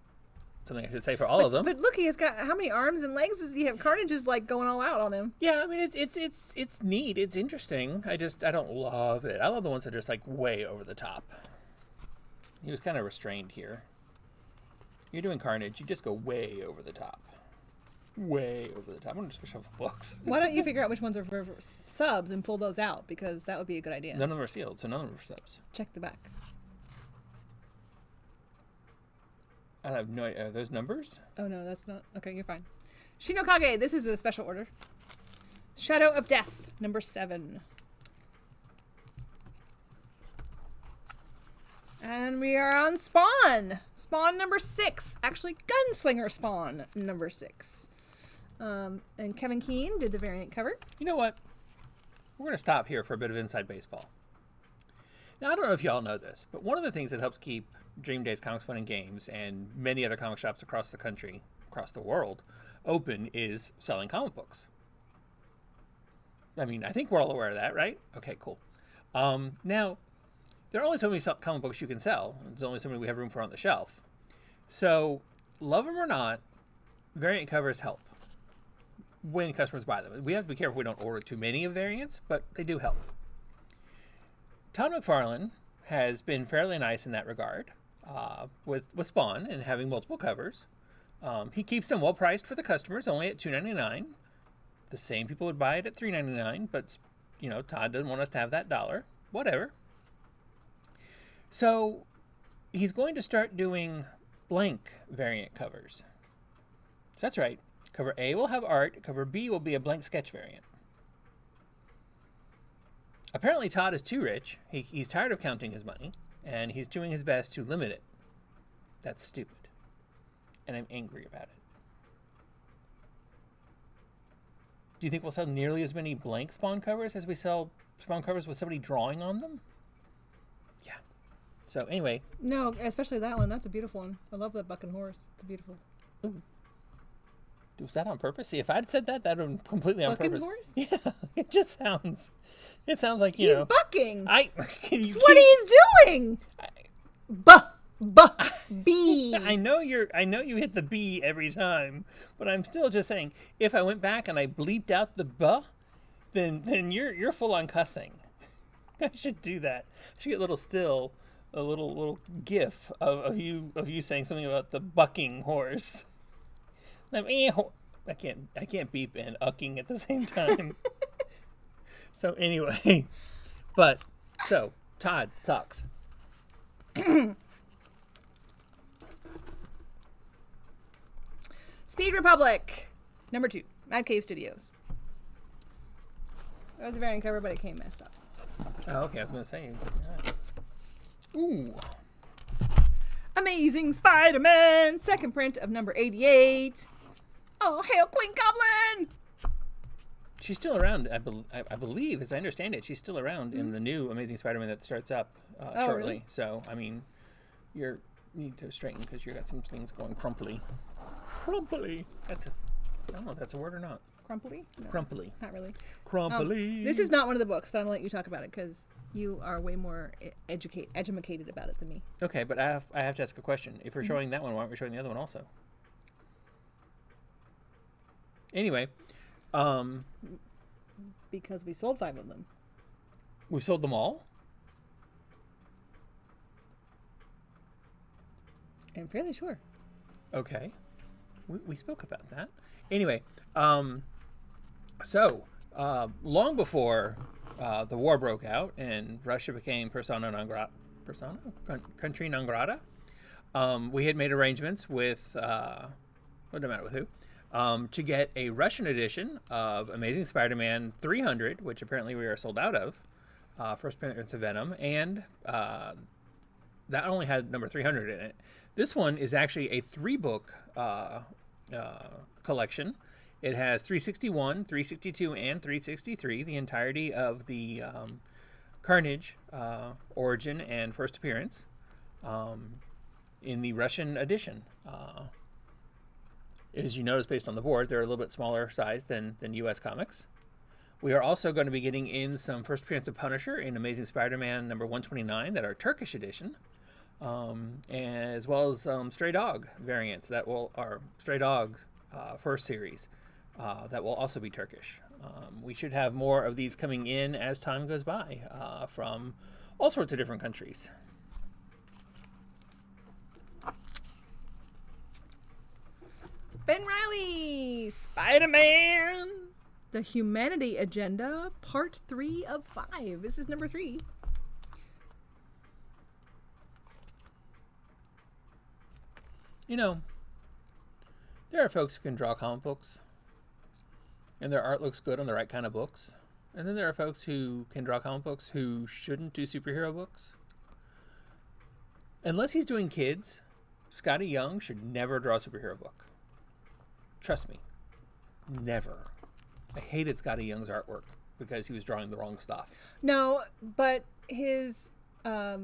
something I should say for all of them. But look, he's got how many arms and legs does he have? Carnage is like going all out on him. Yeah, I mean it's neat. It's interesting. I don't love it. I love the ones that are just like way over the top. He was kind of restrained here. You're doing Carnage. You just go way over the top. Way over the top. I'm going to switch off books. Why don't you figure out which ones are for subs and pull those out? Because that would be a good idea. None of them are sealed, so none of them are subs. Check the back. I have no idea. Are those numbers? Oh, no, that's not. Okay, you're fine. Shinokage. This is a special order. Shadow of Death, number 7. And we are on Spawn. Spawn number 6. Actually, Gunslinger Spawn number 6. And Kevin Keane did the variant cover. You know what? We're going to stop here for a bit of inside baseball. Now, I don't know if y'all know this, but one of the things that helps keep Dream Days Comics Fun and Games and many other comic shops across the country, across the world, open is selling comic books. I mean, I think we're all aware of that, right? Okay, cool. Now, there are only so many comic books you can sell. There's only so many we have room for on the shelf. So, love them or not, variant covers help when customers buy them. We have to be careful we don't order too many of variants, but they do help. Todd McFarlane has been fairly nice in that regard with Spawn and having multiple covers. He keeps them well priced for the customers, only at $2.99. The same people would buy it at $3.99, but Todd doesn't want us to have that dollar. Whatever. So he's going to start doing blank variant covers. So that's right. Cover A will have art. Cover B will be a blank sketch variant. Apparently Todd is too rich. He's tired of counting his money, and he's doing his best to limit it. That's stupid. And I'm angry about it. Do you think we'll sell nearly as many blank Spawn covers as we sell Spawn covers with somebody drawing on them? Yeah. So anyway. No, especially that one. That's a beautiful one. I love that bucking horse. It's beautiful. Ooh. Was that on purpose? See, if I'd said that, that would have been completely on bucking purpose. Horse? Yeah. It sounds like, he's bucking. That's what he's doing. B. I know you hit the B every time, but I'm still just saying, if I went back and I bleeped out the buh, then you're full on cussing. I should do that. I should get a little gif of you saying something about the bucking horse. I can't beep and ucking at the same time. So anyway, Todd sucks. Speed Republic, number 2, Mad Cave Studios. That was a variant cover, but it came messed up. Oh, okay, I was going to say. Ooh. Amazing Spider-Man, second print of number 88. Oh, hail Queen Goblin! She's still around, I believe, as I understand it. She's still around in the new Amazing Spider-Man that starts up shortly. Really? So, I mean, you need to straighten because you got some things going crumply. Crumply. I don't know if that's a word or not. Crumply? No, crumply. not really. Crumply. This is not one of the books, but I'm going to let you talk about it because you are way more educated about it than me. Okay, but I have to ask a question. If we're showing that one, why aren't we showing the other one also? Anyway, because we sold 5 of them. We sold them all? I'm fairly sure. Okay. We spoke about that. Anyway, long before the war broke out and Russia became country non grata, we had made arrangements with, what doesn't matter with who, to get a Russian edition of Amazing Spider-Man 300, which apparently we are sold out of, first appearance of Venom, and that only had number 300 in it. This one is actually a 3-book collection. It has 361, 362, and 363, the entirety of the Carnage origin and first appearance in the Russian edition. As you notice based on the board, they're a little bit smaller size than U.S. comics. We are also going to be getting in some first appearance of Punisher in Amazing Spider-Man number 129 that are Turkish edition. As well as Stray Dog variants Stray Dog first series that will also be Turkish. We should have more of these coming in as time goes by from all sorts of different countries. Ben Reilly, Spider-Man, The Humanity Agenda, Part 3 of 5. This is number 3. You know, there are folks who can draw comic books, and their art looks good on the right kind of books. And then there are folks who can draw comic books who shouldn't do superhero books. Unless he's doing kids, Scotty Young should never draw a superhero book. Trust me. Never. I hated Scotty Young's artwork because he was drawing the wrong stuff. No, but his what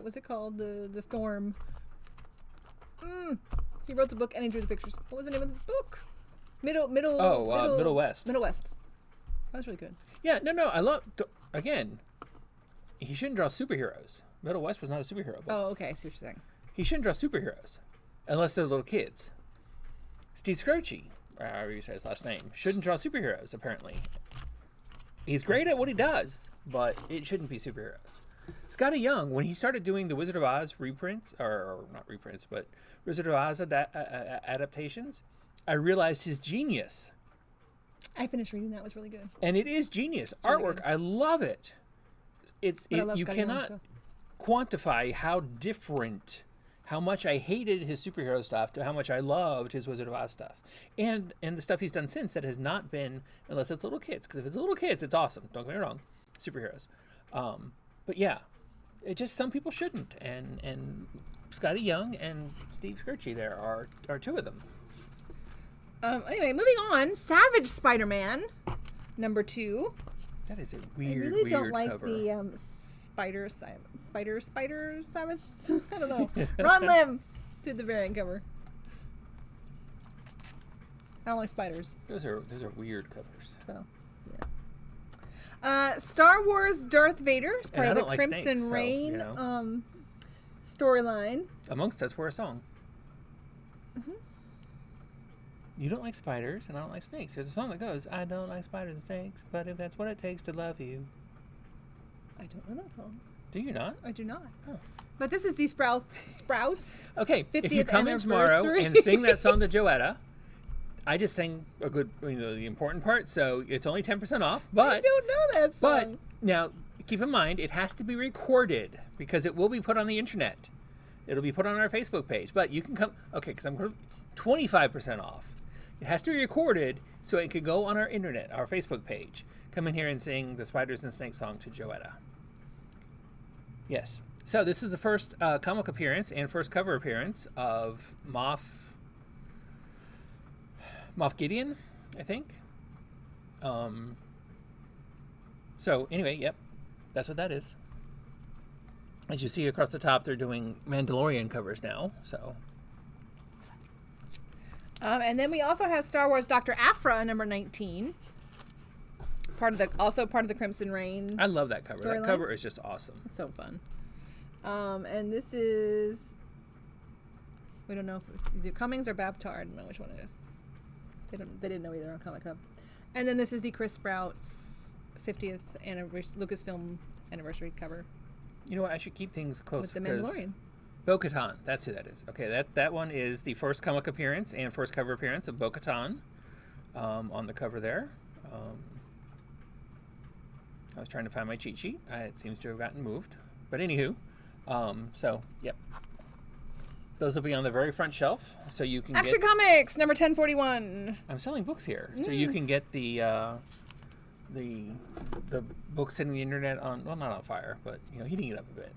was it called? The Storm. He wrote the book and he drew the pictures. What was the name of the book? Middle West. Middle West. That was really good. Yeah, no, I love. Again, he shouldn't draw superheroes. Middle West was not a superhero. But Oh, okay. I see what you're saying. he shouldn't draw superheroes unless they're little kids. Steve Scroce, or however you say his last name, shouldn't draw superheroes, apparently. He's great at what he does, but it shouldn't be superheroes. Scotty Young, when he started doing the Wizard of Oz reprints, or not reprints, but Wizard of Oz adaptations, I realized his genius. I finished reading that. It was really good. And it is genius. really Artwork, good. I love it. But I love You Scotty Young, cannot so. quantify how different, how much I hated his superhero stuff to how much I loved his Wizard of Oz stuff. And the stuff he's done since that has not been, unless it's little kids. Because if it's little kids, it's awesome. Don't get me wrong. Superheroes. But yeah, it just, some people shouldn't. And Scotty Young and Steve Scroce there are two of them. Anyway, moving on. Savage Spider-Man, number 2. That is a I weird, really don't weird like cover. the spider savage. I don't know. Ron Lim did the variant cover. I don't like spiders, Those are weird covers. so yeah. Star Wars Darth Vader is part I of the don't like Crimson snakes, so, Reign you know. storyline. Amongst Us, we're a song. You don't like spiders, and I don't like snakes. There's a song that goes, I don't like spiders and snakes, but if that's what it takes to love you. I don't know that song. Do you not? I do not. Oh. But this is the Sprouse. Okay, if you 50th come in tomorrow anniversary. and sing that song to Joetta, I just sang a good, the important part, so it's only 10% off. I But don't know that but song. now keep in mind it has to be recorded because it will be put on the internet. It'll be put on our Facebook page. But you can come, okay, because I'm going to 25% off. It has to be recorded so it could go on our internet, our Facebook page. Come in here and sing the Spiders and Snakes song to Joetta. Yes. So this is the first comic appearance and first cover appearance of Moff Gideon, I think. So anyway, yep, that's what that is. As you see across the top, they're doing Mandalorian covers now. So And then we also have Star Wars Dr. Aphra, number 19. Also part of the Crimson Reign. I love that cover. Storyline? That cover is just awesome. It's so fun. And this is, we don't know if it's either Cummings or Babtar. I don't know which one it is. They didn't know either on Comic Hub. And then this is the Chris Sprout's 50th anniversary, Lucasfilm anniversary cover You know what? I should keep things close. with the 'cause Mandalorian. Bo-Katan. That's who that is. Okay, that one is the first comic appearance and first cover appearance of Bo-Katan on the cover there. I was trying to find my cheat sheet. It seems to have gotten moved. But anywho, so, yep. Those will be on the very front shelf, so you can Action get... Comics, number 1041. I'm selling books here, so you can get the books sitting the internet on, well, not on fire, but, heating it up a bit.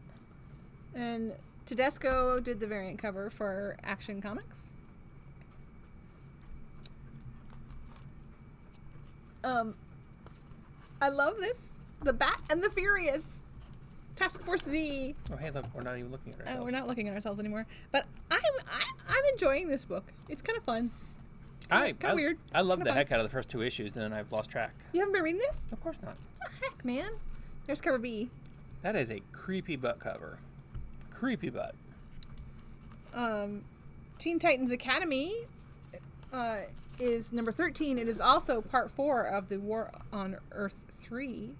And Tedesco did the variant cover for Action Comics. I love this. The Bat and the Furious. Task Force Z. Oh, hey, look, we're not even looking at ourselves. We're not looking at ourselves anymore. But I'm enjoying this book. It's kind of fun. Kind of weird. I love Kinda the fun. heck out of the first two issues, and then I've lost track. You haven't been reading this? Of course not. Oh, heck, man. There's cover B. That is a creepy butt cover. Creepy butt. Teen Titans Academy is number 13. It is also part 4 of the War on Earth 3.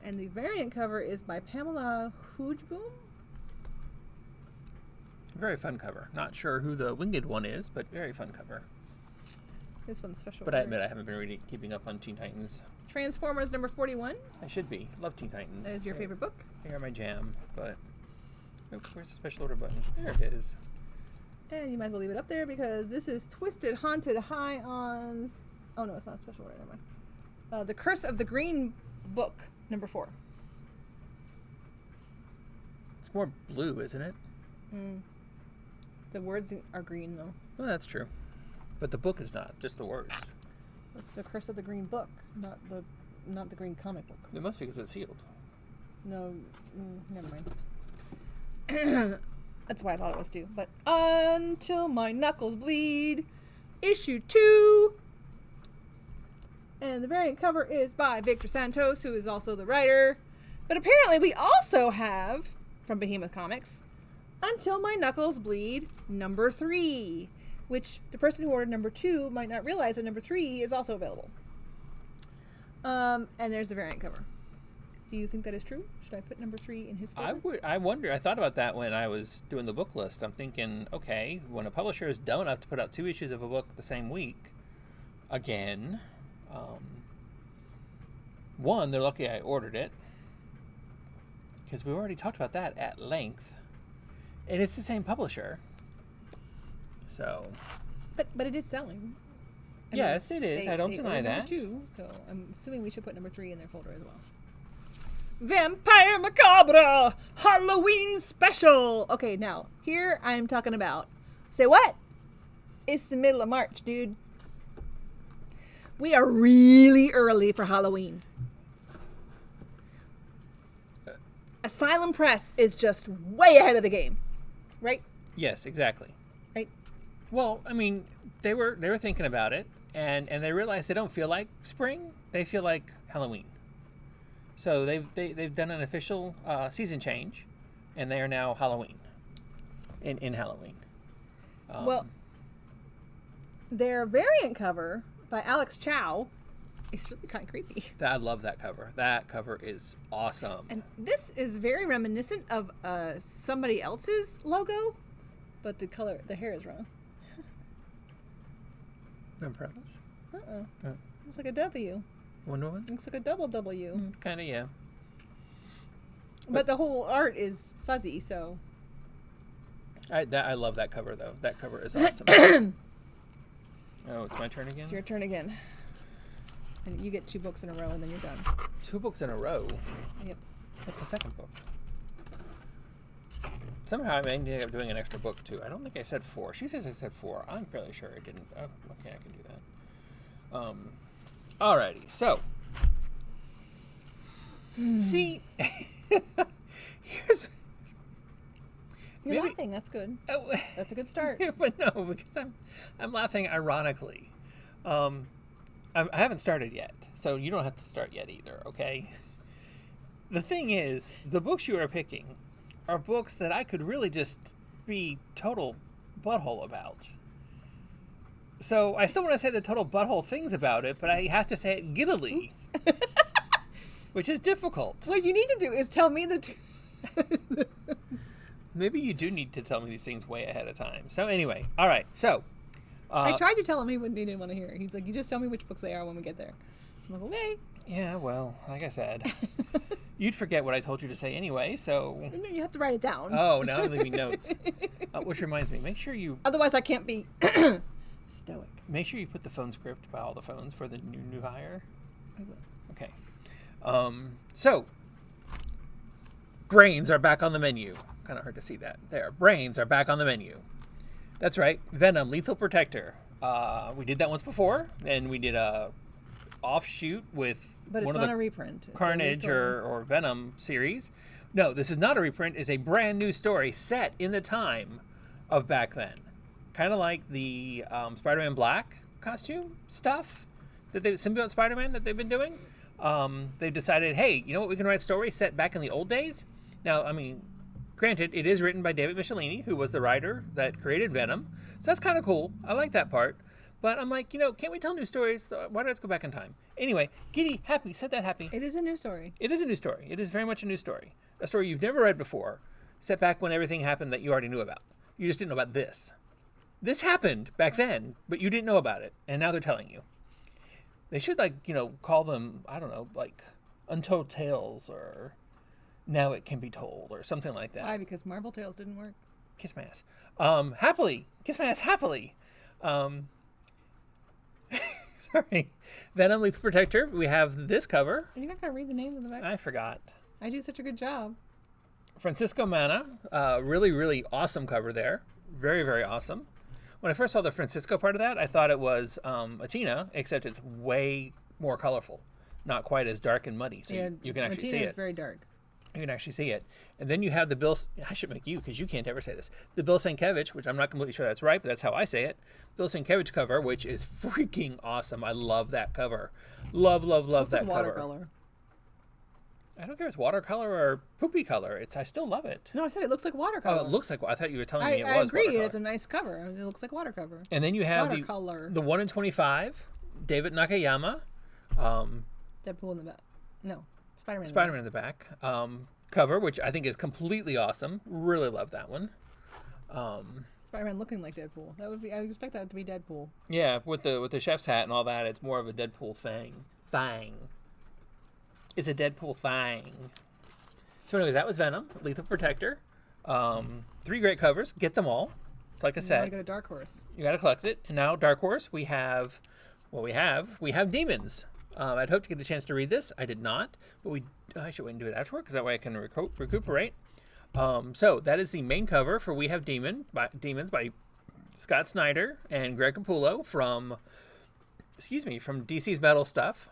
And the variant cover is by Pamela Hoojboom. Very fun cover. Not sure who the winged one is, but very fun cover. This one's special. But I admit I haven't been keeping up on Teen Titans. Transformers number 41. I should be. Love Teen Titans. That is your favorite book. They are my jam, but... Oops, where's the special order button? There it is. And you might as well leave it up there because this is Twisted Haunted High-Ons. Oh, no, it's not special order. Never mind. The Curse of the Green Book, number 4. It's more blue, isn't it? The words are green, though. Well, that's true. But the book is not, just the words. It's the Curse of the Green Book, not the Green Comic Book. It must be because it's sealed. No, never mind. That's why I thought it was too. But Until My Knuckles Bleed, issue 2. And And the variant cover is by Victor Santos, who is also the writer. But apparently we also have, from Behemoth Comics, Until My Knuckles Bleed number 3, which the person who ordered number 2 might not realize that number 3 is also available. And there's the variant cover. Do you think that is true? Should I put number 3 in his folder? I wonder. I thought about that when I was doing the book list. I'm thinking, okay, when a publisher is dumb enough to put out 2 issues of a book the same week, again, one, they're lucky I ordered it, because we already talked about that at length, and it's the same publisher. So, but it is selling. Yes, it is. I don't deny ordered that. number 2, so I'm assuming we should put number 3 in their folder as well. Vampire Macabre Halloween Special. Okay, now here I'm talking about. Say what? It's the middle of March, dude. We are really early for Halloween. Asylum Press is just way ahead of the game, right? Yes, exactly. Right. Well, I mean, they were thinking about it, and they realized they don't feel like spring; they feel like Halloween. So they've done an official season change, and they are now Halloween. In Halloween. Well, their variant cover by Alex Chow is really kind of creepy. I love that cover. That cover is awesome. And this is very reminiscent of somebody else's logo, but the hair is wrong. Umbrellas? It's like a W. Wonder Woman? Looks like a double W. Kind of, yeah. But the whole art is fuzzy, so. I love that cover, though. That cover is awesome. Oh, it's my turn again? It's your turn again. And you get 2 books in a row, and then you're done. 2 books in a row? Yep. What's the second book? Somehow I ended up doing an extra book, too. I don't think I said 4. She says I said 4. I'm fairly sure I didn't. Oh, okay, I can do that. Alrighty, so. See, here's. You're laughing. That's good. Oh, That's a good start. but no, because I'm laughing ironically. I haven't started yet, so you don't have to start yet either, okay? The thing is, the books you are picking are books that I could really just be total butthole about. So I still want to say the total butthole things about it, but I have to say it giddily, which is difficult. What you need to do is tell me the truth. Maybe you do need to tell me these things way ahead of time. So anyway, all right. So I tried to tell him, he didn't want to hear it. He's like, you just tell me which books they are when we get there. I'm like, okay. Yeah, well, like I said, you'd forget what I told you to say anyway, so. You have to write it down. Oh, now I'm leaving notes. Which reminds me, make sure you. Otherwise, I can't be stoic. Make sure you put the phone script by all the phones for the new hire. I will. Okay. So, brains are back on the menu. Kind of hard to see that. There, brains are back on the menu. That's right, Venom, Lethal Protector. We did that once before, and we did a offshoot with But it's one not of a the reprint. It's Carnage or Venom series. No, this is not a reprint. It's a brand new story set in the time of back then. Kind of like the Spider-Man Black costume stuff, Symbiote Spider-Man that they've been doing. They've decided, hey, you know what? We can write stories set back in the old days. Now, I mean, granted, it is written by David Michelinie, who was the writer that created Venom. So that's kind of cool. I like that part. But I'm like, can't we tell new stories? Why do I have to go back in time? Anyway, giddy, happy, said that happy. It is a new story. It is a new story. It is very much a new story. A story you've never read before, set back when everything happened that you already knew about. You just didn't know about this. This happened back then, but you didn't know about it, and now they're telling you. They should, call them, I don't know, like Untold Tales or Now It Can Be Told or something like that. Why? Because Marvel Tales didn't work. Kiss my ass. Happily. Kiss my ass happily. Sorry. Venom Lethal Protector. We have this cover. Are you not going to read the name of the back? I forgot. I do such a good job. Francisco Mana. Really, really awesome cover there. Very, very awesome. When I first saw the Francisco part of that, I thought it was Atina, except it's way more colorful. Not quite as dark and muddy, so you can actually see it. Is very dark. You can actually see it. And then you have the Bill, I should make you, because you can't ever say this, the Bill Sienkiewicz, which I'm not completely sure that's right, but that's how I say it, Bill Sienkiewicz cover, which is freaking awesome. I love that cover. Love that cover. Watercolor. I don't care if it's watercolor or poopy color. I still love it. No, I said it looks like watercolor. Oh, it looks like, I thought you were telling me it was I agree. watercolor. It's a nice cover. It looks like watercolor. And then you have Watercolor. the 1 in 25, David Nakayama. Deadpool in the back. No, Spider-Man in the back. Cover, which I think is completely awesome. Really love that one. Spider-Man looking like Deadpool. That would be. I would expect that to be Deadpool. Yeah, with the chef's hat and all that, it's more of a Deadpool thing. It's a Deadpool thing. So anyway, that was Venom, Lethal Protector. 3 great covers. Get them all. It's like I said. Now you go to Dark Horse. You got to collect it. And now Dark Horse, we have Demons. I'd hoped to get a chance to read this. I did not, but I should wait and do it afterward because that way I can recuperate. So that is the main cover for We Have Demons by Scott Snyder and Greg Capullo from DC's Metal Stuff.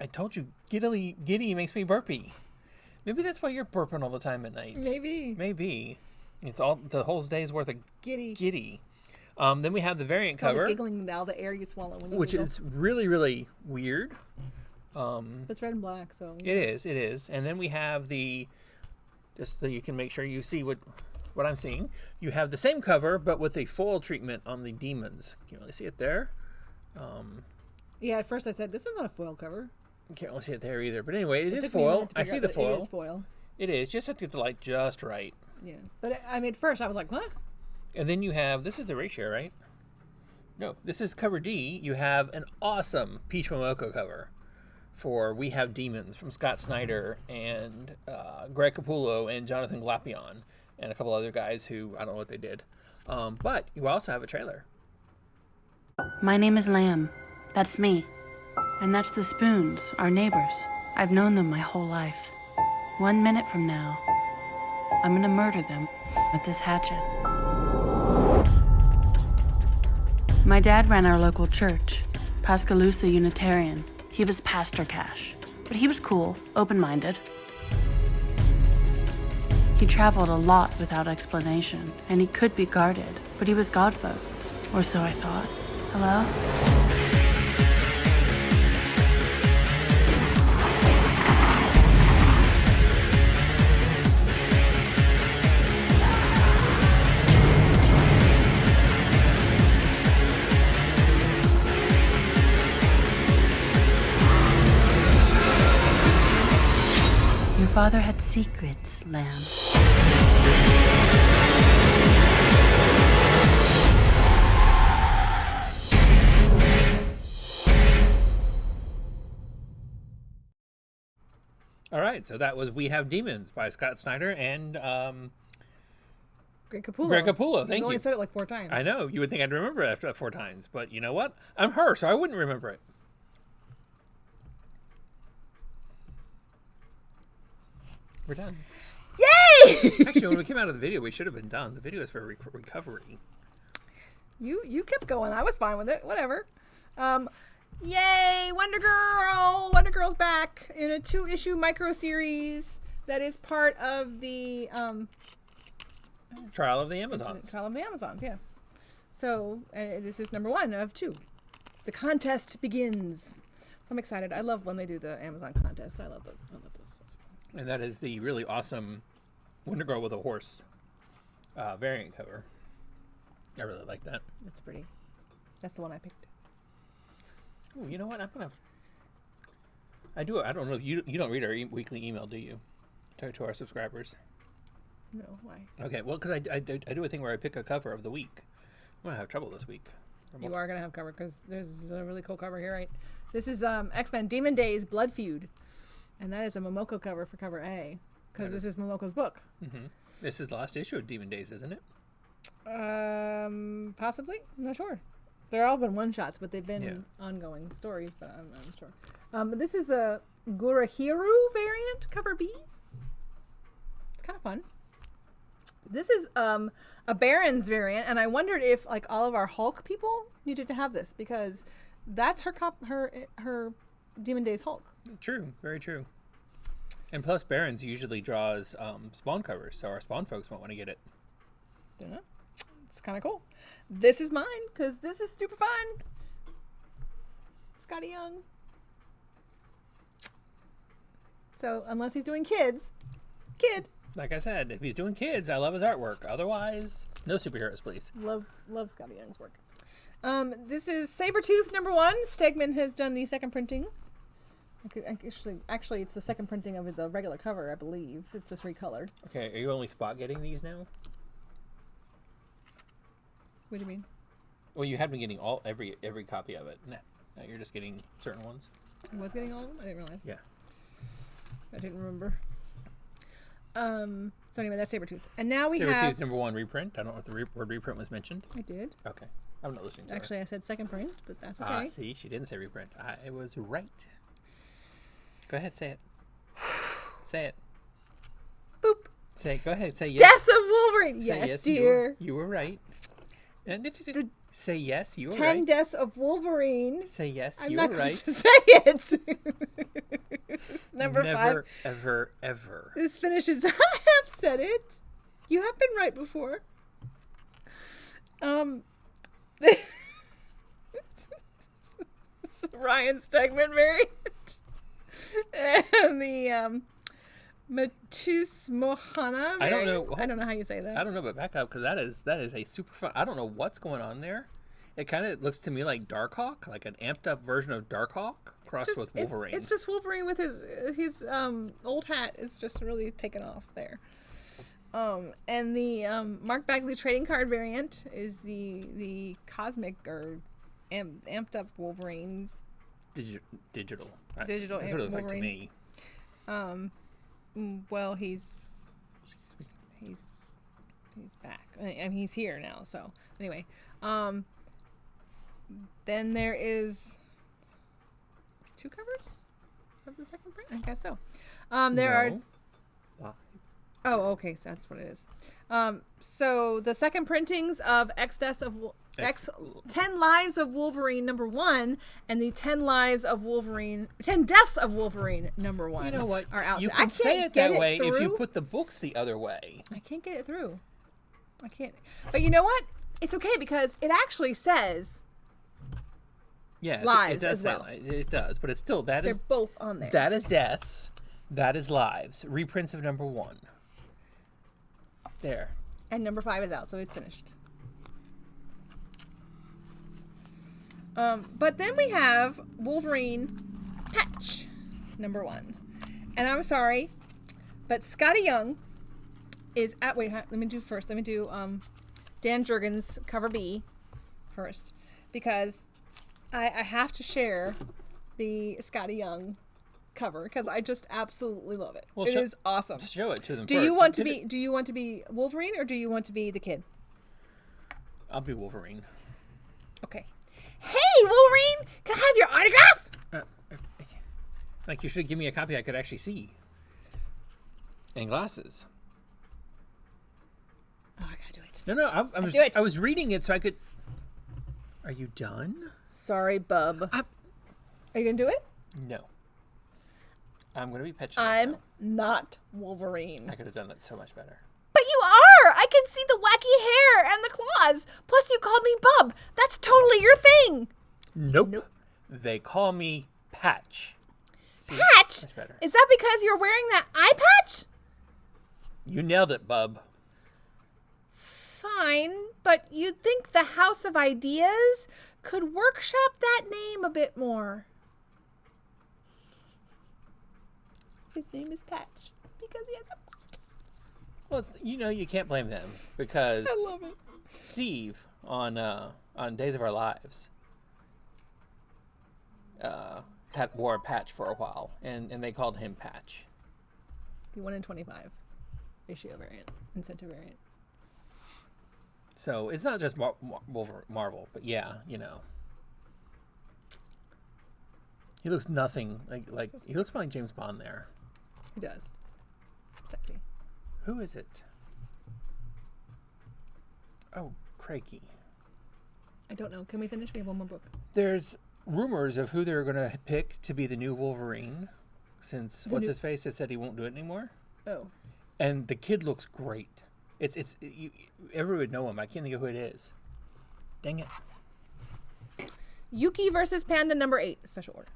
I told you, giddy makes me burpy. Maybe that's why you're burping all the time at night. Maybe. It's all the whole day's worth of giddy. Then we have the variant cover, giggling now, the air you swallow when you which giggle. is really, really weird. It's red and black, so it is. And then we have just so you can make sure you see what I'm seeing. You have the same cover, but with a foil treatment on the demons. Can you really see it there? Yeah, at first I said this is not a foil cover. You can't really see it there either. But anyway, it is took me a minute foil. to I figure see out the that foil. It is foil. It is. Just have to get the light just right. Yeah, but I mean, at first I was like, what? And then you have, this is the ratio, right? No, this is cover D. You have an awesome Peach Momoko cover for We Have Demons from Scott Snyder and Greg Capullo and Jonathan Glapion and a couple other guys who, I don't know what they did. But you also have a trailer. My name is Lamb. That's me. And that's the Spoons, our neighbors. I've known them my whole life. 1 minute from now, I'm gonna murder them with this hatchet. My dad ran our local church, Pascalusa Unitarian. He was Pastor Cash, but he was cool, open-minded. He traveled a lot without explanation, and he could be guarded, but he was Godfolk, or so I thought. Hello? Your father had secrets, Lamb. All right, so that was We Have Demons by Scott Snyder and Greg Capullo. Greg Capullo, thank You only you. said it like 4 times. I know. You would think I'd remember it after 4 times, but you know what? I'm her, so I wouldn't remember it. We're done. Yay! Actually, when we came out of the video, we should have been done. The video is for recovery. You kept going. I was fine with it. Whatever. Yay! Wonder Girl! Wonder Girl's back in a 2-issue micro series that is part of the Trial of the Amazons. Trial of the Amazons. Yes. So this is number 1 of 2. The contest begins. I'm excited. I love when they do the Amazon contests. I love this. And that is the really awesome Wonder Girl with a horse variant cover. I really like that. That's pretty. That's the one I picked. Oh, you know what? I don't know. You don't read our weekly email, do you? To our subscribers. No, why? Okay, well, because I do a thing where I pick a cover of the week. I'm gonna have trouble this week. You are gonna have cover because there's a really cool cover here, right? This is X-Men Demon Days Blood Feud, and that is a Momoko cover for cover A because this is Momoko's book. Mm-hmm. This is the last issue of Demon Days, isn't it? Possibly. I'm not sure. They're all been one-shots, but they've been ongoing stories, but I'm not sure. But this is a Gurahiru variant, cover B. It's kind of fun. This is a Baron's variant, and I wondered if like all of our Hulk people needed to have this because that's her Demon Days Hulk. True, very true. And plus, Barron's usually draws Spawn covers, so our Spawn folks might want to get it. Don't know. It's kind of cool. This is mine because this is super fun. Scotty Young. So unless he's doing kids, kid. Like I said, if he's doing kids, I love his artwork. Otherwise, no superheroes, please. Loves Scotty Young's work. This is Sabretooth #1. Stegman has done the second printing. Actually, it's the second printing of the regular cover, I believe. It's just recolored. Okay, are you only spot getting these now? What do you mean? Well, you had been getting every copy of it. Nah, now you're just getting certain ones. I was getting all of them? I didn't realize. Yeah. I didn't remember. So anyway, that's Sabretooth. And now we Sabretooth have... #1 reprint. I don't know if the word reprint was mentioned. I did. Okay. I'm not listening to Actually, her. I said second print, but that's okay. See, she didn't say reprint. I was right. Go ahead, say it. Say it. Boop. Say it. Go ahead, say yes. Death of Wolverine. Say Yes, dear. You were right. Say yes, you were 10 right. Deaths of Wolverine. Say yes, I'm you not were going right. to say it. Number 5. Never, ever, ever. This finishes. I have said it. You have been right before. Ryan Stegman variant. And the Matus Mohana variant. I don't know. I don't know how you say that. I don't know, but back up, because that is a super fun. I don't know what's going on there. It kind of looks to me like Darkhawk, like an amped up version of Darkhawk crossed with Wolverine. It's just Wolverine with his old hat is just really taken off there. And the Mark Bagley trading card variant is the cosmic or amped up Wolverine. Digital. Digital That's what it looks like to Wolverine. me. Well, he's back. I mean, he's here now. So anyway, then there is 2 covers of the second print. I guess so. There are. Oh, okay. So that's what it is. So the second printings of 10 Lives of Wolverine #1 and the 10 Deaths of Wolverine #1. You know what? Are out. You I can say can't it get that way if you through. put the books the other way. I can't get it through. I can't. But you know what? It's okay because it actually says Yes, lives it does as say well. it does, but it's still they're both on there. that is deaths, that is lives. Reprints of #1. There. And number 5 is out, so it's finished. But then we have Wolverine Patch #1. And I'm sorry, but Scotty Young is at... Wait, let me do first. Let me do Dan Jurgens cover B first. Because I have to share the Scotty Young cover because I just absolutely love it. Well, it is awesome. Show it to them. Do first. you want to be? Do you want to be Wolverine or do you want to be the kid? I'll be Wolverine. Okay. Hey, Wolverine! Can I have your autograph? Like you should give me a copy I could actually see. And glasses. Oh, I gotta do it. No, I was reading it so I could. Are you done? Sorry, bub. Are you gonna do it? No. I'm gonna be petulant. I'm now. not Wolverine. I could have done that so much better. But you are! I can see the wacky hair and the claws. Plus, you called me Bub. That's totally your thing. Nope. They call me Patch. See? Patch? Much better. Is that because you're wearing that eye patch? You nailed it, bub. Fine, but you'd think the House of Ideas could workshop that name a bit more. His name is Patch because he has a... Well, you can't blame them because I love it. Steve on Days of Our Lives wore a patch for a while, and they called him Patch. The 1 in 25 issue variant, incentive variant. So it's not just Marvel, but yeah, he looks nothing like he looks more like James Bond there. He does. Sexy. Who is it? Oh, Craigie. I don't know. Can we finish? We have one more book. There's rumors of who they're going to pick to be the new Wolverine. since The what's new- his face has said he won't do it anymore. Oh. And the kid looks great. Everyone would know him. I can't think of who it is. Dang it. Yuki versus Panda number 8, special order.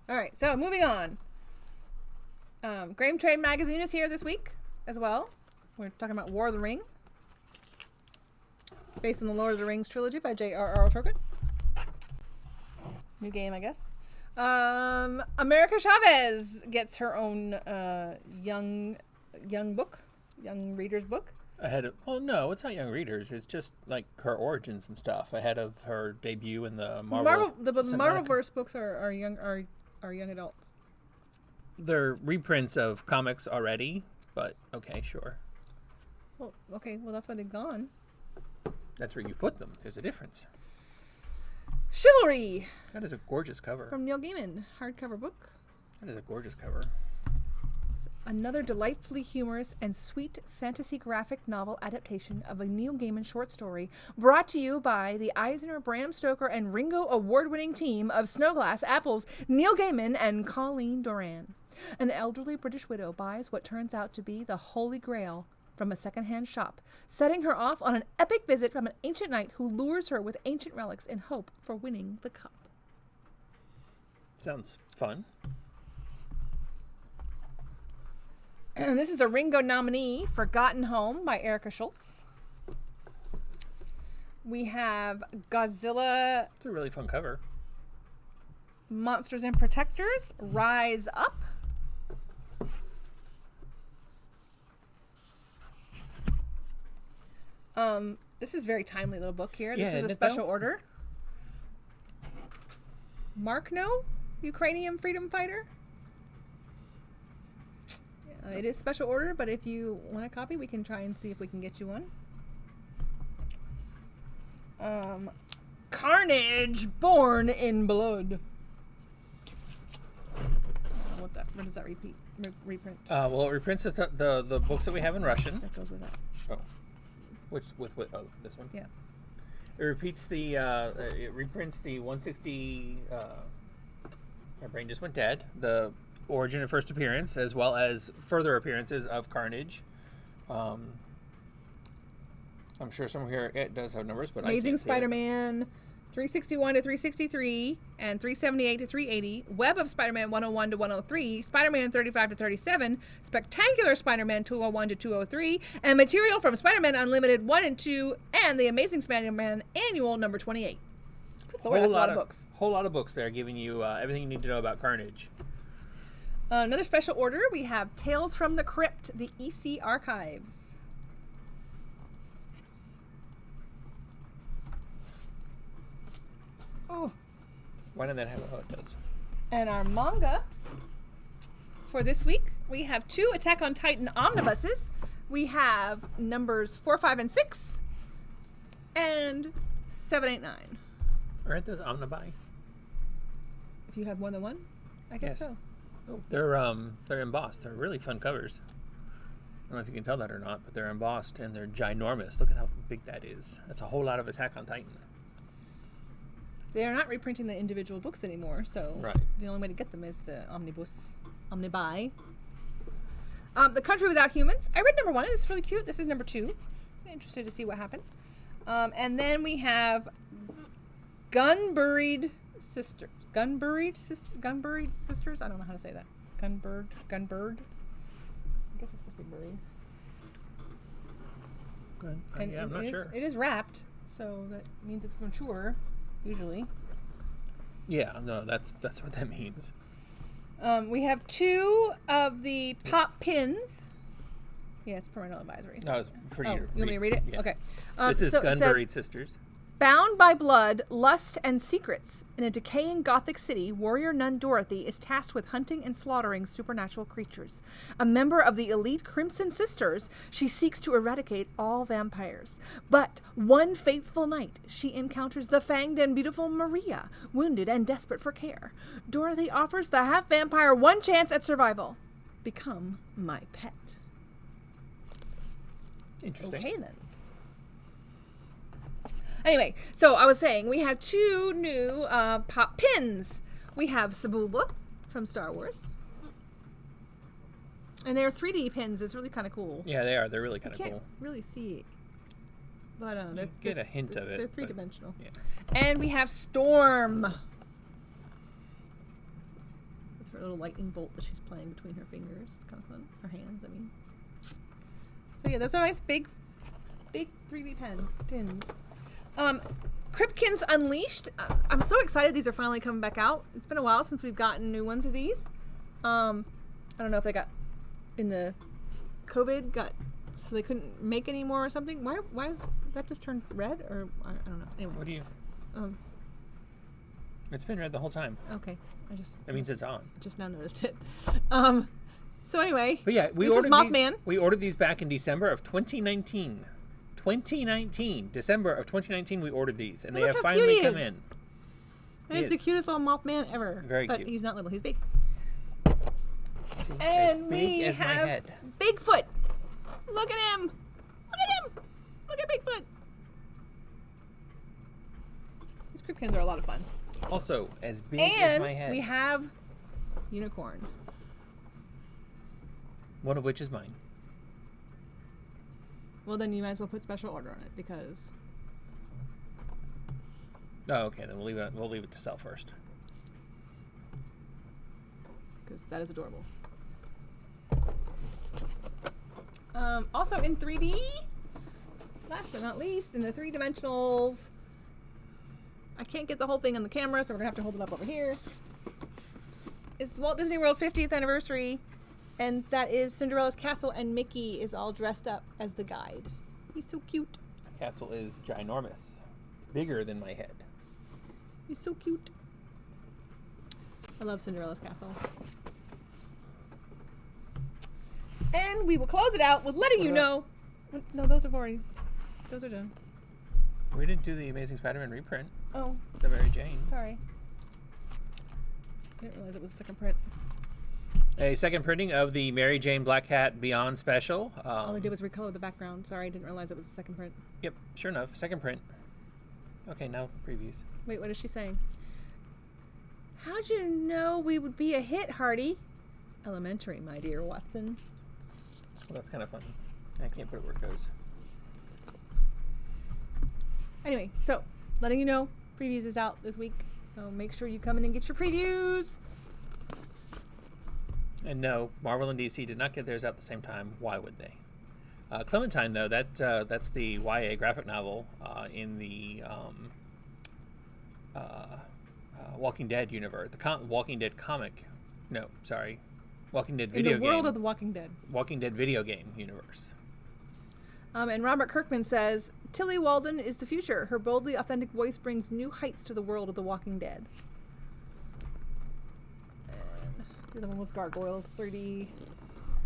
All right, so moving on. Graham Trade Magazine is here this week as well. We're talking about War of the Ring, based on the Lord of the Rings trilogy by J.R.R. Tolkien. New game, I guess. America Chavez gets her own young reader's book. Ahead of, well, no, it's not young readers. It's just like her origins and stuff ahead of her debut in the Marvel. The cinematic- Marvelverse books are young adults. They're reprints of comics already, but okay, sure. Well, okay, well that's why they've gone. That's where you put them. There's a difference. Chivalry That is a gorgeous cover. from Neil Gaiman, hardcover book. That is a gorgeous cover. Another delightfully humorous and sweet fantasy graphic novel adaptation of a Neil Gaiman short story, brought to you by the Eisner, Bram Stoker, and Ringo award-winning team of Snowglass Apples, Neil Gaiman and Colleen Doran. An elderly British widow buys what turns out to be the Holy Grail from a second-hand shop, setting her off on an epic visit from an ancient knight who lures her with ancient relics in hope for winning the cup. Sounds fun. This is a Ringo nominee, Forgotten Home by Erica Schultz. We have Godzilla, It's a really fun cover. Monsters and Protectors, Rise Up. This is a very timely little book here. This Yeah, is isn't a it, special though? order. Markno, Ukrainian freedom fighter. It is special order, but if you want a copy, we can try and see if we can get you one. Carnage, Born in Blood. What does that reprint? Well, it reprints the books that we have in Russian. That goes with that. Oh, oh, this one. Yeah. It repeats the it reprints the 160. My brain just went dead. The origin and first appearance, as well as further appearances of Carnage. I'm sure somewhere here it does have numbers, but Amazing I can't see it. Spider-Man 361 to 363 and 378 to 380. Web of Spider-Man 101 to 103. Spider-Man 35 to 37. Spectacular Spider-Man 201 to 203. And material from Spider-Man Unlimited 1 and 2 and the Amazing Spider-Man Annual number 28. Good Lord, that's a lot of books. Whole lot of books there, giving you everything you need to know about Carnage. Another special order, we have Tales from the Crypt, the EC Archives. Oh. Why didn't that have a? Oh, it does. And our manga for this week, we have 2 Attack on Titan omnibuses. We have numbers 4, 5, and 6, and 7, 8, 9. Aren't those omnibi? If you have more than one, I guess Yes. so. Oh, they're embossed. They're really fun covers. I don't know if you can tell that or not, but they're embossed and they're ginormous. Look at how big that is. That's a whole lot of Attack on Titan. They are not reprinting the individual books anymore, so Right. the only way to get them is the omnibuy. The Country Without Humans. I read number 1. This is really cute. This is number 2. I'm interested to see what happens. And then we have Gunburied Sisters. Gunburied Sisters? I don't know how to say that. Gunbird. I guess it's supposed to be buried. Good. And Yeah, I'm not sure. It is wrapped, so that means it's mature, usually. Yeah, no, that's what that means. We have 2 of the pop pins. Yeah, it's parental advisory. No, it's pretty. Oh, you want me to read it? Yeah. Okay. This is so it says, Gunburied Sisters. Bound by blood, lust, and secrets, in a decaying Gothic city, warrior nun Dorothy is tasked with hunting and slaughtering supernatural creatures. A member of the elite Crimson Sisters, she seeks to eradicate all vampires. But one fateful night, she encounters the fanged and beautiful Maria, wounded and desperate for care. Dorothy offers the half-vampire one chance at survival. Become my pet. Interesting. Okay, then. Anyway, so I was saying we have 2 new pop pins. We have Sebulba from Star Wars. And they're 3D pins. It's really kind of cool. Yeah, they are. They're really kind of cool. Can't really see it. But You get a hint of it. They're three-dimensional. Yeah. And we have Storm. With her little lightning bolt that she's playing between her fingers. It's kind of fun. Her hands, I mean. So yeah, those are nice big 3D pins. Cryptkins Unleashed. I'm so excited these are finally coming back out. It's been a while since we've gotten new ones of these. I don't know if they got in the COVID so they couldn't make any more or something. Why is that just turned red or I don't know. Anyway. What do you? It's been red the whole time. Okay, That means it's on. Just now noticed it. So anyway. But yeah, this is Mothman. We ordered these back in December of 2019. 2019, December of 2019, we ordered these, and they have finally come in. And he's the cutest little Mothman ever. Very but cute. He's not little. He's big. And we as my have head. Bigfoot. Look at him. Look at him. Look at Bigfoot. These Cryptkins are a lot of fun. Also, as big as my head. And we have Unicorn. One of which is mine. Well, then you might as well put special order on it because. Oh, okay. Then we'll leave it to sell first. Because that is adorable. Also in 3D, last but not least, in the 3-dimensionals. I can't get the whole thing on the camera, so we're gonna have to hold it up over here. It's Walt Disney World 50th anniversary. And that is Cinderella's castle, and Mickey is all dressed up as the guide. He's so cute. The castle is ginormous. Bigger than my head. He's so cute. I love Cinderella's castle. And we will close it out with letting you know. No, those are done. We didn't do the Amazing Spider-Man reprint. Oh. The Mary Jane. Sorry. I didn't realize it was a second print. A second printing of the Mary Jane Black Cat Beyond special. All they did was recolor the background. Sorry, I didn't realize it was a second print. Yep, sure enough. Second print. Okay, now previews. Wait, what is she saying? How'd you know we would be a hit, Hardy? Elementary, my dear Watson. Well, that's kind of funny. I can't put it where it goes. Anyway, so letting you know, previews is out this week. So make sure you come in and get your previews. And no, Marvel and DC did not get theirs out at the same time. Why would they? Clementine, though, that's the YA graphic novel in the Walking Dead universe. The Walking Dead comic. No, sorry. Walking Dead video game. In the world of the Walking Dead. Walking Dead video game universe. And Robert Kirkman says, Tilly Walden is the future. Her boldly authentic voice brings new heights to the world of the Walking Dead. The other one was Gargoyles, 3D,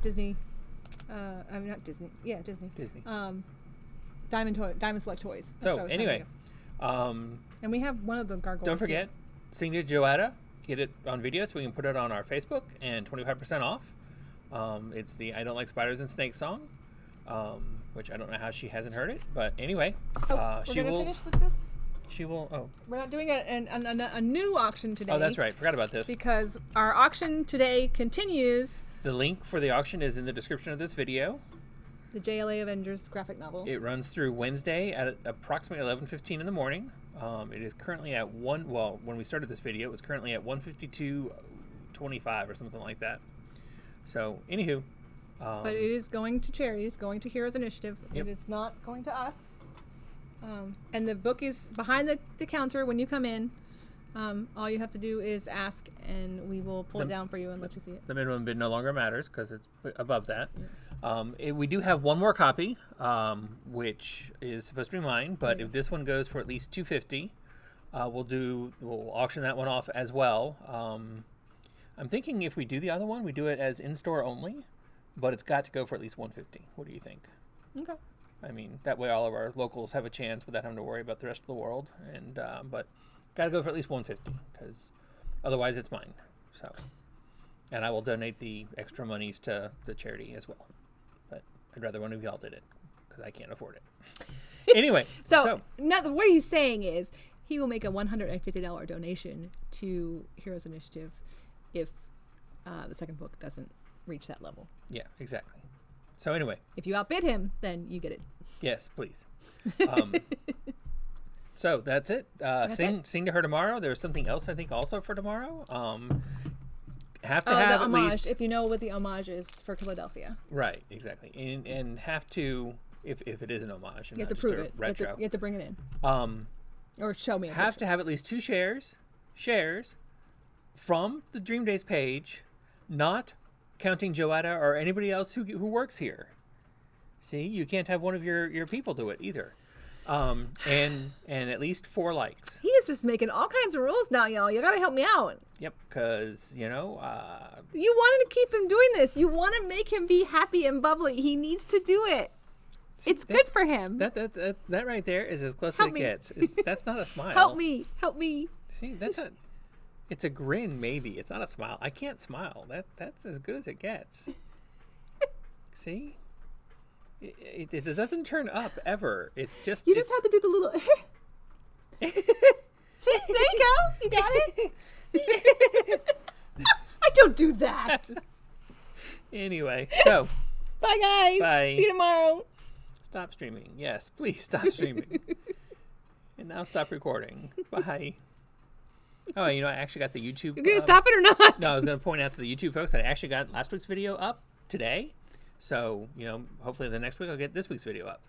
Disney. I mean, not Disney. Yeah, Disney. Disney. Diamond Select Toys. That's So, anyway. and we have one of the Gargoyles. Don't forget, sing to Joetta. Get it on video so we can put it on our Facebook, and 25% off. It's the I Don't Like Spiders and Snakes song, which I don't know how she hasn't heard it, but anyway. She will finish with this? She will. Oh. We're not doing a new auction today. Oh, that's right. Forgot about this. Because our auction today continues. The link for the auction is in the description of this video. The JLA Avengers graphic novel. It runs through Wednesday at approximately 11:15 in the morning. It is currently at when we started this video, it was currently at 152.25 or something like that. So, anywho. But it is going to charities, going to Heroes Initiative. Yep. It is not going to us. And the book is behind the counter when you come in. All you have to do is ask, and we will pull it down for you and let you see it. The minimum bid no longer matters because it's above that. Yeah. We do have one more copy, which is supposed to be mine. But if this one goes for at least $250, we'll auction that one off as well. I'm thinking if we do the other one, we do it as in-store only, but it's got to go for at least $150. What do you think? Okay. I mean, that way all of our locals have a chance without having to worry about the rest of the world. And but got to go for at least $150 because otherwise it's mine. So, and I will donate the extra monies to the charity as well. But I'd rather one of y'all did it because I can't afford it. Anyway, So what he's saying is he will make a $150 donation to Heroes Initiative if the second book doesn't reach that level. yeah, exactly. So anyway, If you outbid him, then you get it. yes, please. So that's it. Sing to her tomorrow. There's something else I think also for tomorrow. Have to have the at homage, least if you know what the homage is for Philadelphia. right, exactly, and have to if it is an homage, and You have not to just prove a it. retro. You have to bring it in. Or show me a Have picture. to have at least 2 shares from the Dream Days page, not counting Joetta or anybody else who works here. See, you can't have one of your people do it either. And at least 4 likes. He is just making all kinds of rules now, y'all. You gotta help me out. Yep, because You wanted to keep him doing this. You want to make him be happy and bubbly. He needs to do it. It's good for him. that right there is as close Help as it me. gets. That's not a smile. Help me. Help me. See, it's a grin maybe. It's not a smile. I can't smile. That's as good as it gets. See? It doesn't turn up ever. It's just You just have to do the little. See, there you go. You got it. I don't do that. Anyway, so Bye, guys. Bye. See you tomorrow. stop streaming. Yes, please stop streaming. And now stop recording. Bye. Oh, I actually got the YouTube. You're gonna stop it or not? No, I was going to point out to the YouTube folks that I actually got last week's video up today. So, hopefully the next week I'll get this week's video up.